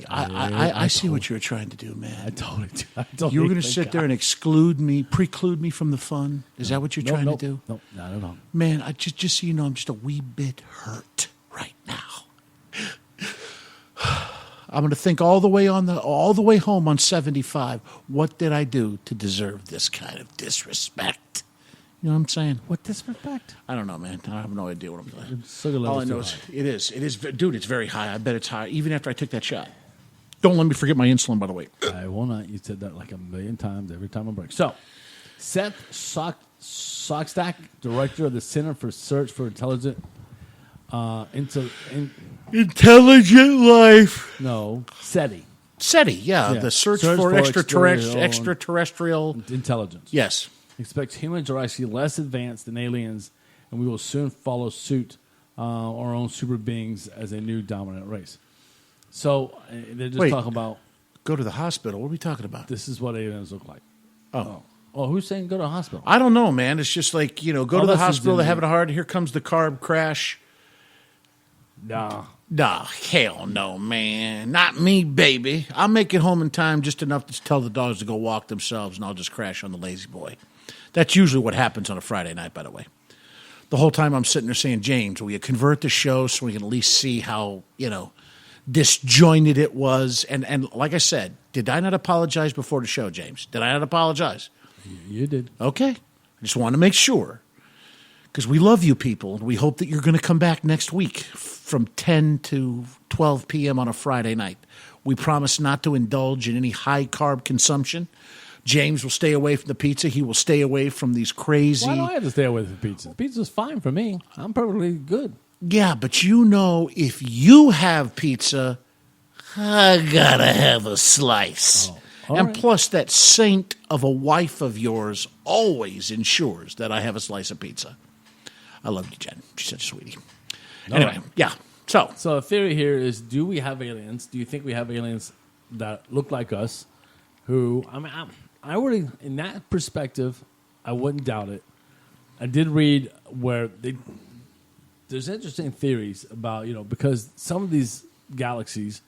I see what you were trying to do, man. I totally do. You were going to sit there and preclude me from the fun? Is that what you're trying to do? No, not at all. Man, just so you know, I'm just a wee bit hurt right now. I'm going to think all the way home on 75. What did I do to deserve this kind of disrespect? You know what I'm saying? What disrespect? I don't know, man. I have no idea what I'm doing. Sugar All I know is it is, dude. It's very high. I bet it's high, even after I took that shot. Don't let me forget my insulin, by the way. I will not. You said that like a million times every time I break. So, Seth Sockstack, director of the Center for Search for Intelligent Intelligent life. No, SETI. SETI, yeah. The search for extraterrestrial intelligence. Yes. Expects humans are actually less advanced than aliens and we will soon follow suit, our own super beings as a new dominant race. So they're just Wait. talking about Go to the hospital. What are we talking about? this is what aliens look like. Oh. Oh, who's saying go to the hospital? I don't know, man. It's just like, go to the Unless it's hospital, in they're the- having a hard, here comes the carb crash. Nah. Nah, hell no, man. Not me, baby. I'll make it home in time just enough to tell the dogs to go walk themselves, and I'll just crash on the lazy boy. That's usually what happens on a Friday night, by the way. The whole time I'm sitting there saying, James, will you convert the show so we can at least see how, disjointed it was? And like I said, did I not apologize before the show, James? Did I not apologize? You did. Okay. I just want to make sure. Because we love you people, and we hope that you're going to come back next week from 10 to 12 p.m. on a Friday night. We promise not to indulge in any high-carb consumption. James will stay away from the pizza. He will stay away from these crazy... Why do I have to stay away from pizza? Pizza's fine for me. I'm perfectly good. Yeah, but if you have pizza, I gotta have a slice. all And right. plus, that saint of a wife of yours always ensures that I have a slice of pizza. I love you, Jen. She's such a sweetie. Anyway, right. yeah. So the theory here is: do we have aliens? Do you think we have aliens that look like us? Who I really, in that perspective, I wouldn't doubt it. I did read where there's interesting theories about because some of these galaxies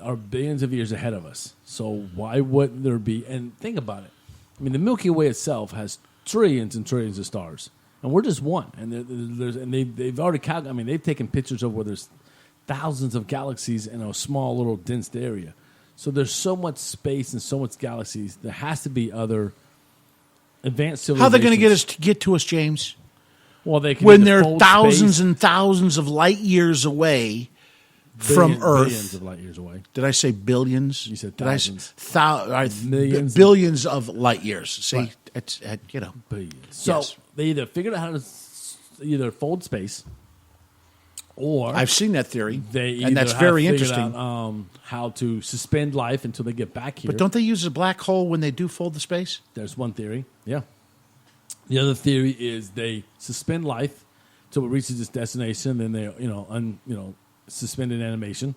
are billions of years ahead of us. So why wouldn't there be? And think about it. I mean, the Milky Way itself has trillions and trillions of stars, and we're just one. And they've already calculated. I mean, they've taken pictures of where there's thousands of galaxies in a small little dense area. So there's so much space and so much galaxies. There has to be other advanced civilizations. how are they going to get to us, James? Well, they can When either they're fold thousands space- and thousands of light years away from Earth. billions of light years away. Did I say billions? You said Did I say thousands. Millions. billions of light years. See, Right. it's Billions. So Yes. they either figured out how to either fold space, or I've seen that theory, they and that's either very have figured interesting. out, how to suspend life until they get back here. But don't they use a black hole when they do fold the space? There's one theory. Yeah. The other theory is they suspend life until it reaches its destination, then they suspended animation.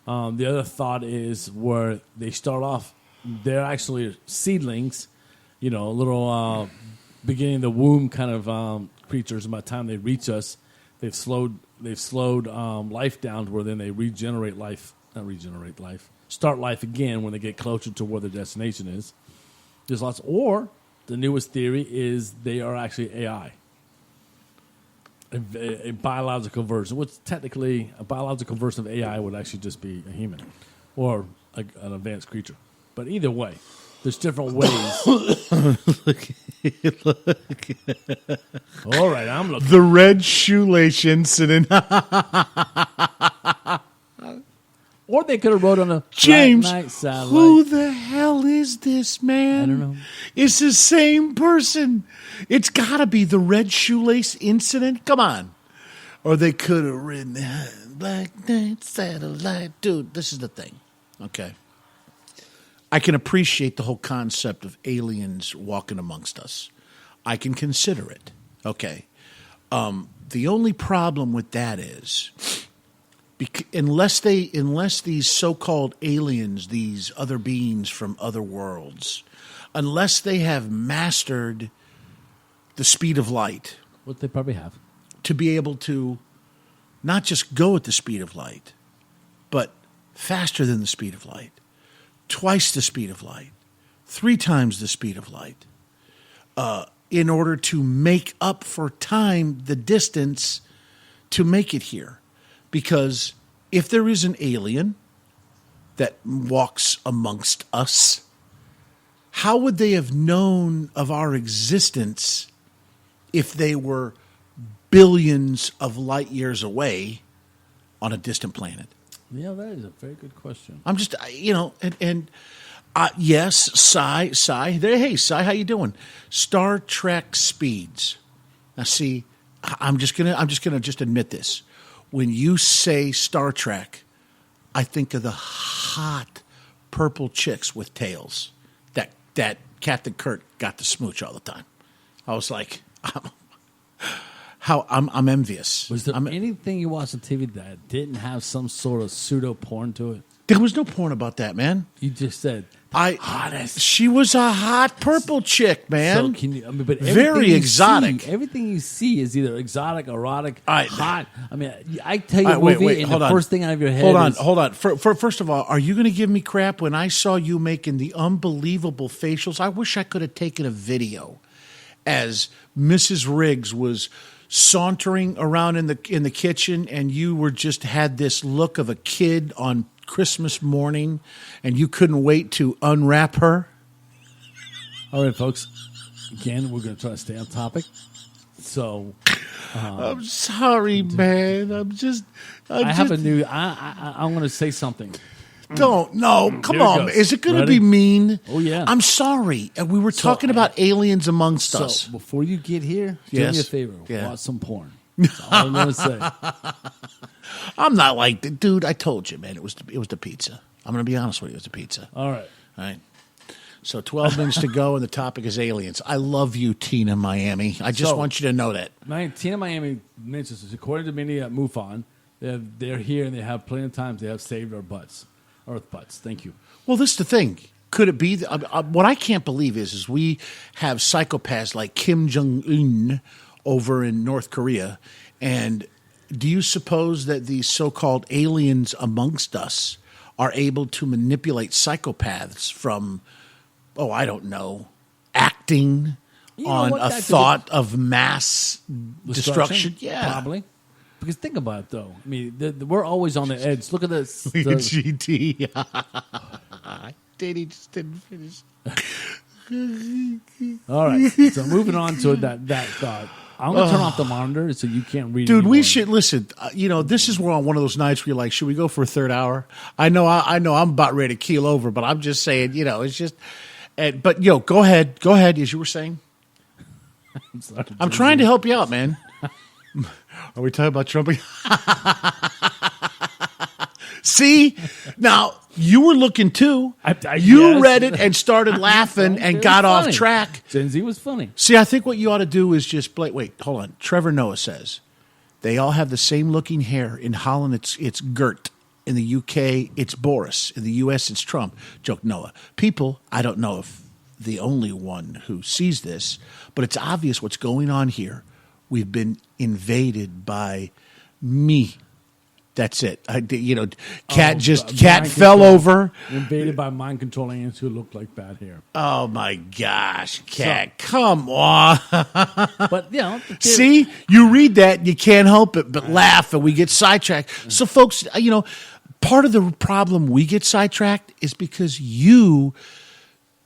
The other thought is where they start off, they're actually seedlings, little beginning of the womb kind of creatures. And by the time they reach us, they've slowed life down to where then they start life again when they get closer to where their destination is. There's lots, or the newest theory is they are actually AI. A biological version, which technically a biological version of AI would actually just be a human or an advanced creature. But either way, there's different ways. All right, I'm looking. The red shoelace incident. Or they could have wrote on a James, black night satellite. who the hell is this, man? I don't know. It's the same person. It's got to be the red shoelace incident. Come on. Or they could have written black night satellite. Dude, this is the thing. Okay. I can appreciate the whole concept of aliens walking amongst us. I can consider it. Okay. The only problem with that is unless these so-called aliens, these other beings from other worlds, unless they have mastered the speed of light, What they probably have. to be able to not just go at the speed of light, but faster than the speed of light, twice the speed of light, 3 times the speed of light, in order to make up for time, the distance to make it here. Because if there is an alien that walks amongst us, how would they have known of our existence if they were billions of light years away on a distant planet? Yeah, that is a very good question. I'm just, yes, Cy. Hey, Cy, how you doing? Star Trek speeds. Now, see, I'm just gonna admit this. When you say Star Trek, I think of the hot purple chicks with tails that Captain Kirk got to smooch all the time. I was like, how I'm envious. Was there anything you watched on TV that didn't have some sort of pseudo porn to it? There was no porn about that, man. You just said hottest. She was a hot purple chick, man. So can you? I mean, but very exotic. Everything you see is either exotic, erotic, right. hot. I mean, I tell you a Wait, movie, and hold the on. first thing out of your head. Hold on. First of all, are you going to give me crap when I saw you making the unbelievable facials? I wish I could have taken a video as Mrs. Riggs was sauntering around in the kitchen, and you were just had this look of a kid on Christmas morning, and you couldn't wait to unwrap her. All right, folks. Again, we're going to try to stay on topic. So, I'm sorry, man. I'm going to say something. Don't. No, come Here it on. goes. Is it going to Ready? be mean? Oh, yeah. I'm sorry. And we were talking about aliens amongst So, us. before you get here, do Yes. me a favor. Yeah. Watch some porn. That's all I'm going to say. I'm not like that. Dude, I told you, man. It was the pizza. I'm going to be honest with you. It was the pizza. All right. All right. So 12 minutes to go, and the topic is aliens. I love you, Tina Miami. I just want you to know that. Tina Miami mentions this. According to many at MUFON, they're here and they have plenty of times they have saved our butts. Earth butts. Thank you. Well, this is the thing. Could it be? What I can't believe is we have psychopaths like Kim Jong-un over in North Korea. And do you suppose that these so-called aliens amongst us are able to manipulate psychopaths from, I don't know, acting on a thought of mass destruction? Yeah. Probably. Because think about it, though. I mean, we're always on the edge. Look at this. Look at GT. He just didn't finish. All right. So moving on to that thought. I'm going to turn off the monitor so you can't read. Dude, anymore. we should listen. This is one of those nights where you're like, should we go for a third hour? I know I'm about ready to keel over, but I'm just saying, it's just. But go ahead, as you were saying. I'm sorry. I'm trying to help you out, man. Are we talking about Trump? See, now you were looking too. You yes. read it and started laughing and got off track. Gen Z was funny. See, I think what you ought to do is just wait, hold on. Trevor Noah says they all have the same looking hair. In Holland, it's Gert. In the UK, it's Boris. In the US, it's Trump. Joke Noah. People, I don't know if the only one who sees this, but it's obvious what's going on here. We've been invaded by me. That's it. Cat fell over. Invaded by mind control aliens who look like bad hair. Oh my gosh, Cat! Come on. But see, you read that, you can't help it but laugh, and we get sidetracked. So, folks, part of the problem we get sidetracked is because you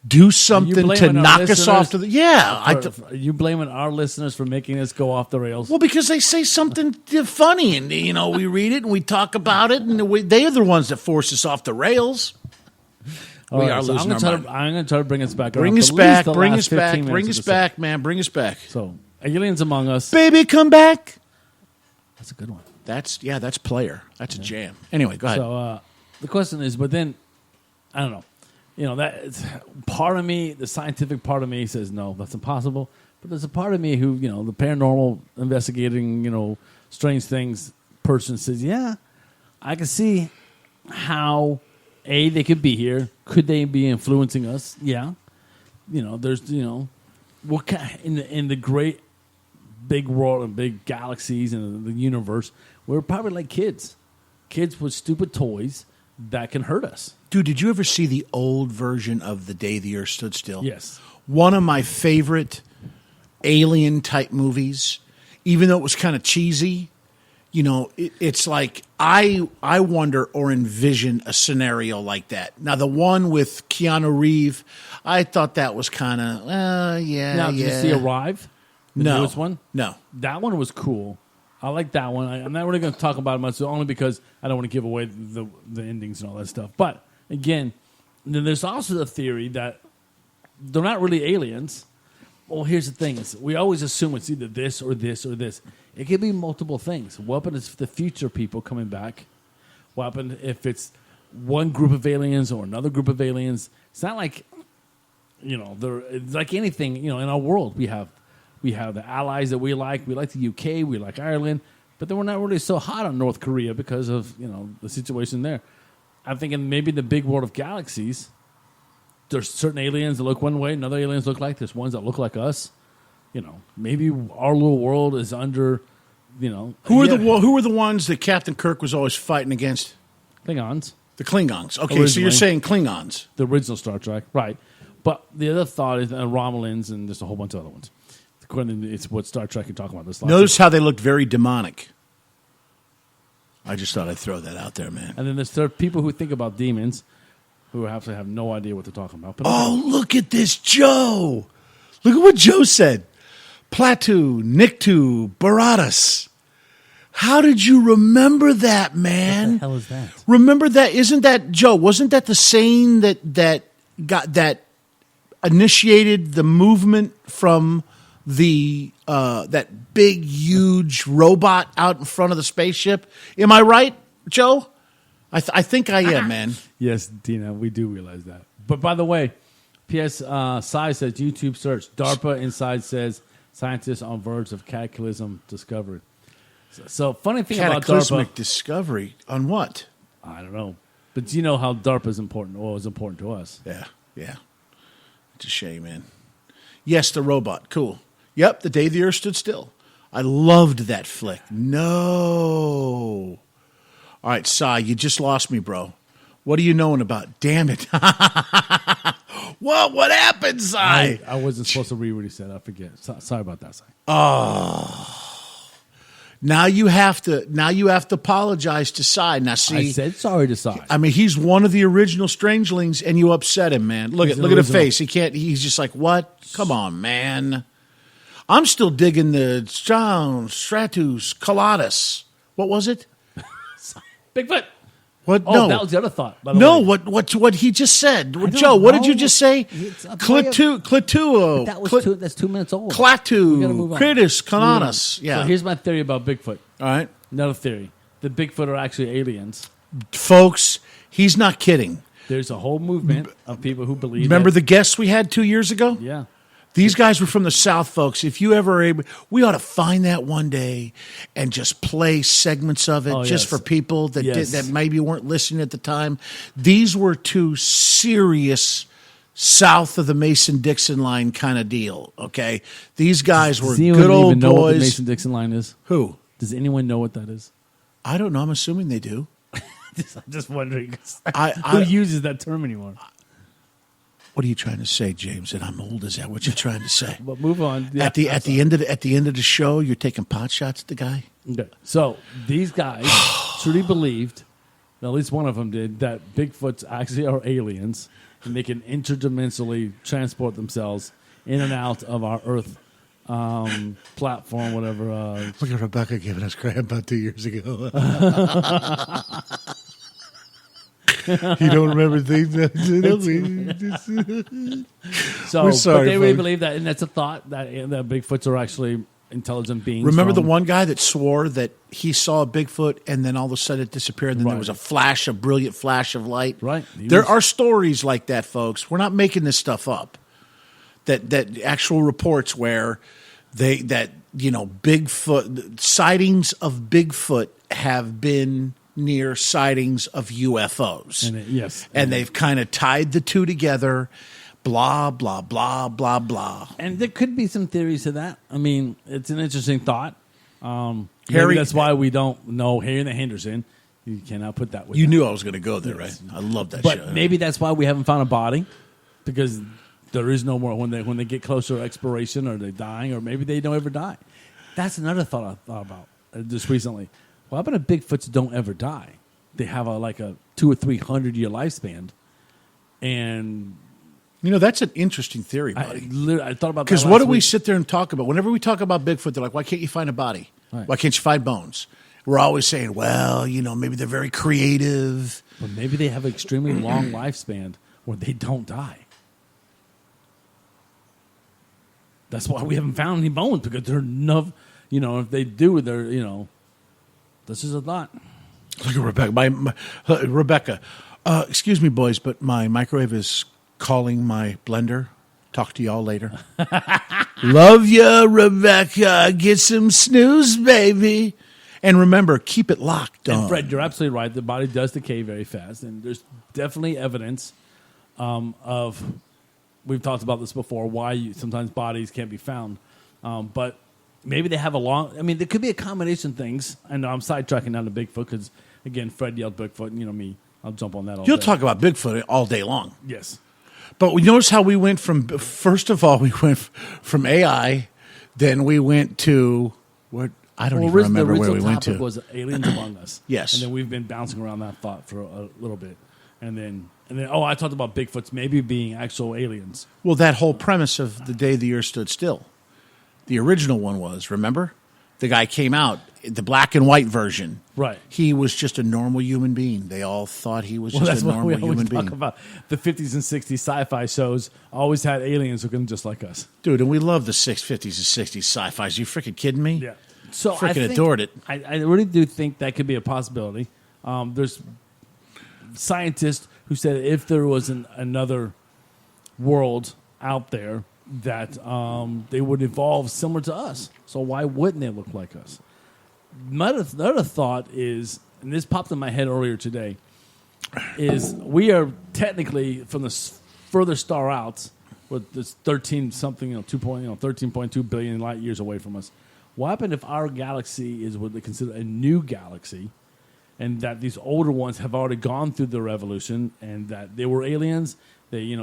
do something to knock us off to the Are you blaming our listeners for making us go off the rails? Well, because they say something funny, and we read it and we talk about it, and they are the ones that force us off the rails. All we right, are so losing our mind. I'm going to try to bring us back. Bring us back, man. Bring us back. So, aliens among us, baby, come back. That's a good one. That's player. That's a jam. Anyway, go ahead. So the question is, but then I don't know. That part of me, the scientific part of me says, no, that's impossible. But there's a part of me who, the paranormal investigating, strange things person says, yeah, I can see how, they could be here. Could they be influencing us? Yeah. There's, what kind, in the great big world and big galaxies and the universe, we're probably like kids with stupid toys that can hurt us. Dude, did you ever see the old version of The Day the Earth Stood Still? Yes. One of my favorite alien-type movies, even though it was kind of cheesy. It's like I wonder or envision a scenario like that. Now, the one with Keanu Reeves, I thought that was kind of, yeah. Now, did you see Arrive? The No. newest one? No. That one was cool. I like that one. I'm not really going to talk about it much, only because I don't want to give away the endings and all that stuff. But again, then there's also the theory that they're not really aliens. Well, here's the thing: is we always assume it's either this or this or this. It could be multiple things. What happens if the future people coming back? What happens if it's one group of aliens or another group of aliens? It's not like it's like anything. In our world we have We have the allies that we like. We like the UK. We like Ireland. But then we're not really so hot on North Korea because of, the situation there. I'm thinking maybe the big world of galaxies, there's certain aliens that look one way, and other aliens look like. There's ones that look like us. Maybe our little world is under, Who are the ones that Captain Kirk was always fighting against? Klingons. The Klingons. Okay, so you're saying Klingons. The original Star Trek, right. But the other thought is Romulans and just a whole bunch of other ones. It's what Star Trek you're talking about. Notice how they looked very demonic. I just thought I'd throw that out there, man. And then there are people who think about demons who have no idea what they're talking about. But look at this, Joe. Look at what Joe said. Plaatu, Nikto, Baratus. How did you remember that, man? What the hell is that? Remember that? Isn't that, Joe, wasn't that the saying that initiated the movement from the that big, huge robot out in front of the spaceship? Am I right, Joe? I think I am, man. Yes, Dina, we do realize that. But by the way, P.S. Sai says YouTube search. DARPA inside says scientists on verge of cataclysm discovery. So funny thing about DARPA. Cataclysmic discovery on what? I don't know. But you know how DARPA is important, or is important to us. Yeah. It's a shame, man. Yes, the robot. Cool. Yep, The Day the Earth Stood Still. I loved that flick. No. All right, Sai, you just lost me, bro. What are you knowing about? Damn it. What happened, Sai? I wasn't supposed to read what he said. I forget. Sorry about that, Sai. Oh. Now you have to apologize to Sai. Now see, I said sorry to Sai. I mean, he's one of the original Strangelings, and you upset him, man. Look at the face. He can't. He's just like, what? Come on, man. I'm still digging the Stratus Colatus. What was it? Bigfoot. What? Oh, no, that was the other thought. By the no, way. what he just said, Joe. What did you just say? Clatuo. That's 2 minutes old. Clatu. Critus. Cananas. Yeah. So here's my theory about Bigfoot. All right. Another theory: the Bigfoot are actually aliens. Folks, he's not kidding. There's a whole movement of people who believe. Remember the guests we had 2 years ago? Yeah. These guys were from the South, folks. If you ever able, we ought to find that one day and just play segments of it just for people that that maybe weren't listening at the time. These were two serious south of the Mason-Dixon line kind of deal, okay? These guys were good old boys. Know what the Mason-Dixon line is? Who? Does anyone know what that is? I don't know. I'm assuming they do. I'm just wondering. Who uses that term anymore? What are you trying to say, James? That I'm old? Is that what you're trying to say? But move on. Yeah, at the end of the show, you're taking pot shots at the guy. Okay. So these guys truly believed, at least one of them did, that Bigfoots actually are aliens and they can interdimensionally transport themselves in and out of our Earth platform, whatever. Look at Rebecca giving us crap about 2 years ago. You don't remember things. So, we're sorry, but they really folks. believe that, and that's a thought that Bigfoots are actually intelligent beings. Remember the one guy that swore that he saw a Bigfoot and then all of a sudden it disappeared, and then Right. there was a brilliant flash of light. Right. There are stories like that, folks. We're not making this stuff up. That actual reports where Bigfoot sightings of Bigfoot have been near sightings of UFOs. And they've kind of tied the two together, blah, blah, blah, blah, blah. And there could be some theories to that. I mean, it's an interesting thought. Harry- Maybe that's why we don't know Harry and the Henderson. You cannot put that with You that. knew I was going to go there, right? I love that But show. maybe that's why we haven't found a body, because there is no more when they get closer to expiration, or they're dying, or maybe they don't ever die. That's another thought I thought about just recently. What happened if Bigfoots don't ever die? They have a 200 or 300 year lifespan, and that's an interesting theory, buddy. I thought about that Because last what do we week. sit there and talk about? Whenever we talk about Bigfoot, they're like, why can't you find a body? Right. Why can't you find bones? We're always saying, well, maybe they're very creative. But maybe they have an extremely long lifespan where they don't die. That's why we haven't found any bones, because they're enough. If they do, they're this is a thought. Look at Rebecca. Rebecca, excuse me, boys, but my microwave is calling my blender. Talk to y'all later. Love ya, Rebecca. Get some snooze, baby. And remember, keep it locked on. And Fred, you're absolutely right. The body does decay very fast, and there's definitely evidence of. We've talked about this before. Why sometimes bodies can't be found, but maybe they have a long. I mean, there could be a combination of things. I know I'm sidetracking down to Bigfoot because again, Fred yelled Bigfoot, and you know me, I'll jump on that all You'll day. talk about Bigfoot all day long. Yes. But we notice how we went from, first of all, we went from AI, then we went to, what? I don't even remember where we went to. The original topic was aliens among us. Yes. And then we've been bouncing around that thought for a little bit. And then, I talked about Bigfoots maybe being actual aliens. Well, that whole premise of the day the earth stood still. The original one was, remember? The guy came out, the black and white version. Right. He was just a normal human being. They all thought he was just a normal human being. Talk about the 50s and 60s sci-fi shows always had aliens looking just like us. Dude, and we love the 50s and 60s sci-fis. You freaking kidding me? Yeah. So freaking adored it. I really do think that could be a possibility. There's scientists who said if there was another world out there that they would evolve similar to us. So why wouldn't they look like us? Another thought is, and this popped in my head earlier today, is we are technically from the further star out, with this 13.2 billion light years away from us. What happened if our galaxy is what they consider a new galaxy, and that these older ones have already gone through their evolution, and that they were aliens? They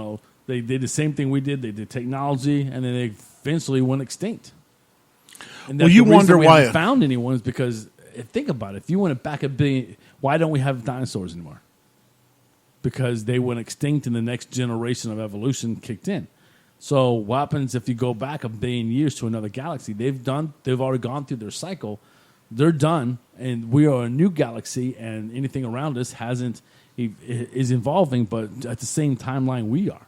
did the same thing we did. They did technology, and then they eventually went extinct. And well, you wonder we why haven't found anyone is because think about it. If you went back a billion, why don't we have dinosaurs anymore? Because they went extinct, and the next generation of evolution kicked in. So what happens if you go back a billion years to another galaxy? They've already gone through their cycle. They're done, and we are a new galaxy, and anything around us is evolving, but at the same timeline we are.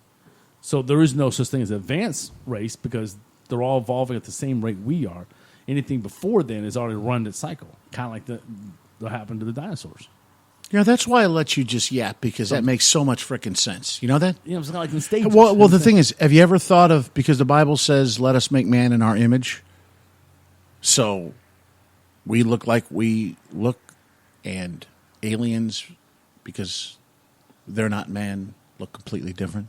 So there is no such thing as advanced race because they're all evolving at the same rate we are. Anything before then is already run its cycle, kind of like that happened to the dinosaurs. Yeah, that's why I let you just yap, because that makes so much freaking sense. You know that? Yeah, it's kind of like in stages. Well, the thing is, have you ever thought of, because the Bible says, let us make man in our image, so we look like we look, and aliens, because they're not man, look completely different?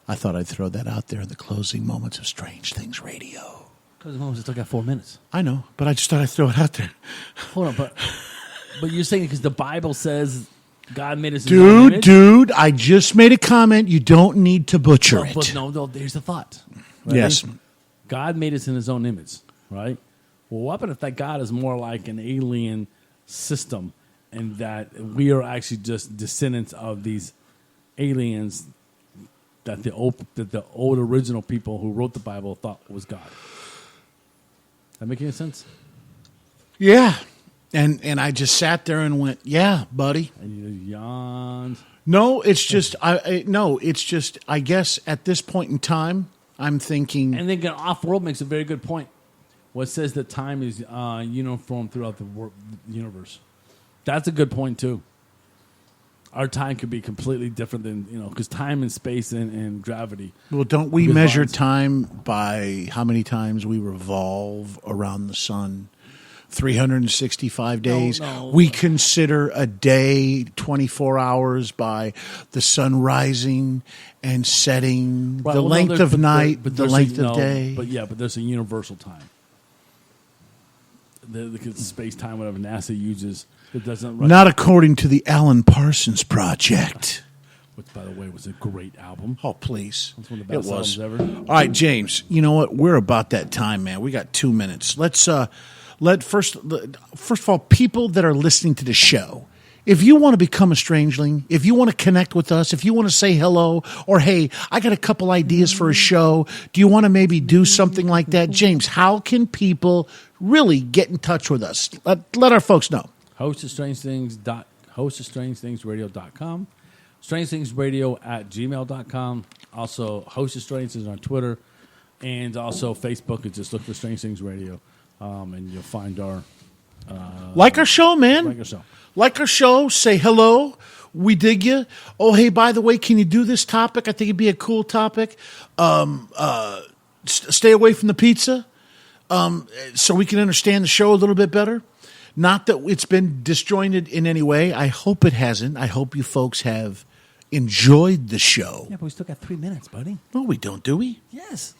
I thought I'd throw that out there in the closing moments of Strange Things Radio. Closing moments, still got 4 minutes. I know, but I just thought I'd throw it out there. Hold on, but you're saying because the Bible says God made us in His own image? Dude, I just made a comment. You don't need to butcher it. But no, there's the thought. Right? Yes. God made us in His own image, right? Well, what happens if that God is more like an alien system, and that we are actually just descendants of these aliens that the old original people who wrote the Bible thought was God? That make any sense? Yeah. And I just sat there and went, yeah, buddy. And you yawned. No, it's just I guess at this point in time, I'm thinking. And then Off-World makes a very good point. What says that time is uniform throughout the universe. That's a good point too. Our time could be completely different than, because time and space and gravity. Well, don't we measure time by how many times we revolve around the sun? 365 days. No. We consider a day 24 hours by the sun rising and setting, the length of night, the length of day. But there's a universal time. The space-time, whatever NASA uses, it doesn't. Not according to the Alan Parsons Project. Which, by the way, was a great album. Oh, please. It's one of the best albums ever. All right, James, you know what? We're about that time, man. We got 2 minutes. Let's first of all, people that are listening to the show, if you want to become a strangeling, if you want to connect with us, if you want to say hello, or hey, I got a couple ideas for a show, do you want to maybe do something like that? James, how can people really get in touch with us? Let our folks know. hostofstrangethingsradio.com, strangethingsradio@gmail.com, also Host of Strange Things on Twitter, and also Facebook, and just look for Strange Things Radio. And you'll find our like our show, man. Like our show. Like our show. Say hello. We dig you. Oh, hey, by the way, can you do this topic? I think it'd be a cool topic. Stay away from the pizza, so we can understand the show a little bit better. Not that it's been disjointed in any way. I hope it hasn't. I hope you folks have enjoyed the show. Yeah, but we still got 3 minutes, buddy. No, we don't, do we? Yes.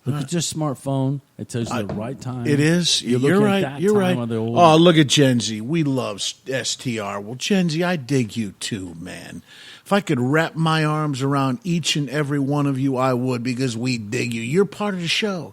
Look at your smartphone. It tells you the right time. It is. You're right. You're right. Oh, look at Gen Z. We love STR. Well, Gen Z, I dig you too, man. If I could wrap my arms around each and every one of you, I would, because we dig you. You're part of the show.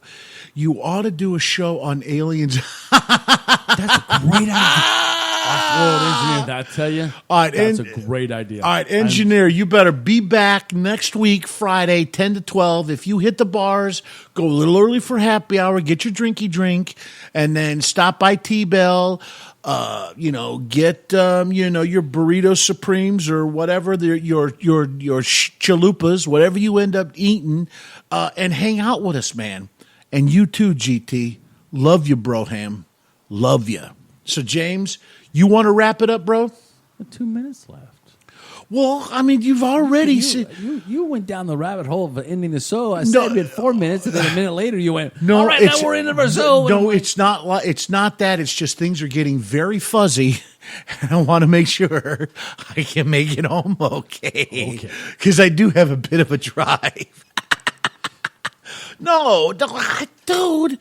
You ought to do a show on aliens. That's a great idea. Off-world engineer, did I tell you? All right, that's a great idea. All right, engineer, you better be back next week, Friday, 10 to 12. If you hit the bars, go a little early for happy hour, get your drinky drink, and then stop by T-Bell. Get your burrito supremes or whatever, your chalupas, whatever you end up eating, and hang out with us, man. And you too, GT. Love you, Broham. Love you. So, James, you want to wrap it up, bro? 2 minutes left. Well, I mean, you've already you went down the rabbit hole of ending the show. I said we had 4 minutes, and then a minute later you went, no, all right, now we're into our show. No, it's not. It's not that. It's just things are getting very fuzzy. And I want to make sure I can make it home okay. Because I do have a bit of a drive. No, dude.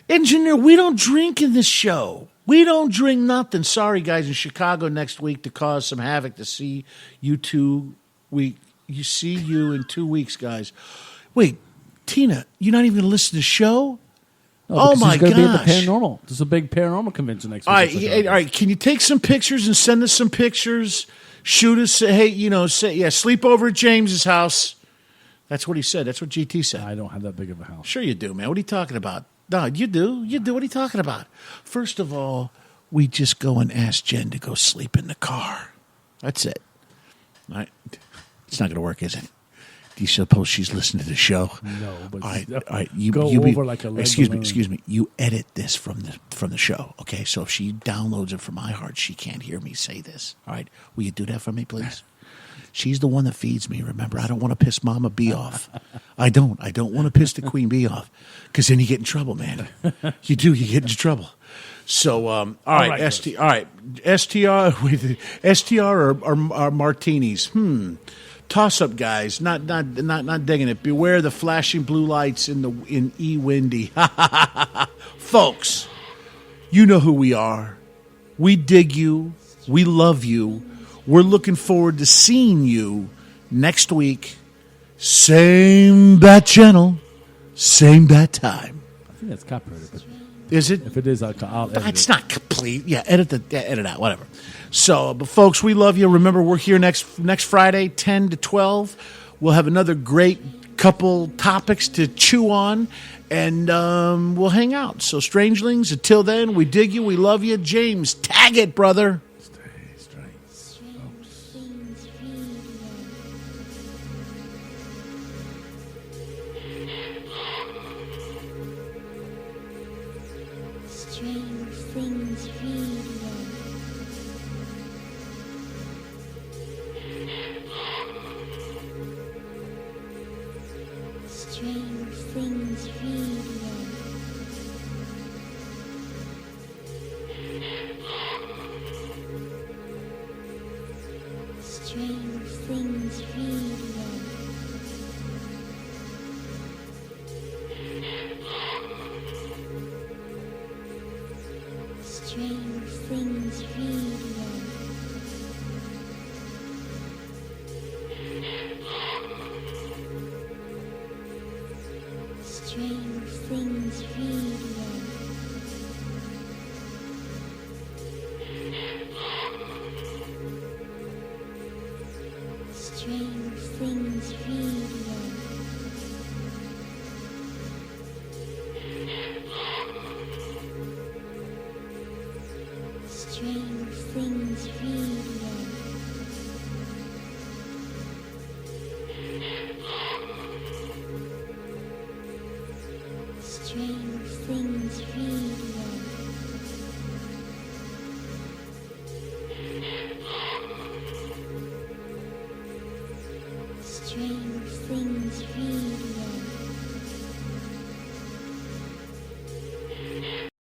Engineer, we don't drink in this show. We don't drink nothing. Sorry, guys, in Chicago next week to cause some havoc to see you see you in 2 weeks, guys. Wait, Tina, you're not even going to listen to the show? No, oh, my gosh. Be at the paranormal. There's a big paranormal convention next week. All right. Can you take some pictures and send us some pictures? Shoot us. Sleep over at James's house. That's what he said. That's what GT said. I don't have that big of a house. Sure you do, man. What are you talking about? No, you do. You do. What are you talking about? First of all, we just go and ask Jen to go sleep in the car. That's it. All right. It's not going to work, is it? Do you suppose she's listening to the show? No, but all right. Excuse me. You edit this from the show, okay? So if she downloads it from iHeart, she can't hear me say this. All right. Will you do that for me, please? She's the one that feeds me, remember? I don't want to piss Mama B off. I don't want to piss the Queen Bee off, because then you get in trouble, man. You do. You get into trouble. So, all right, STR or martinis. Toss up, guys. Not digging it. Beware the flashing blue lights in E Windy. Folks, you know who we are. We dig you. We love you. We're looking forward to seeing you next week. Same bat channel, same bat time. I think that's copyrighted. But is it? If it is, I'll edit it. It's not complete. Yeah, edit out, whatever. So, but folks, we love you. Remember, we're here next Friday, 10 to 12. We'll have another great couple topics to chew on, and we'll hang out. So, Strangelings, until then, we dig you. We love you. James, tag it, brother. Strange Things Radio. Strange Things Radio. Strange Things Radio. Strange Things Radio. Strange Things Radio. Strange Things Radio. Strange Things Radio. Strange Things Radio. Strange Things Radio.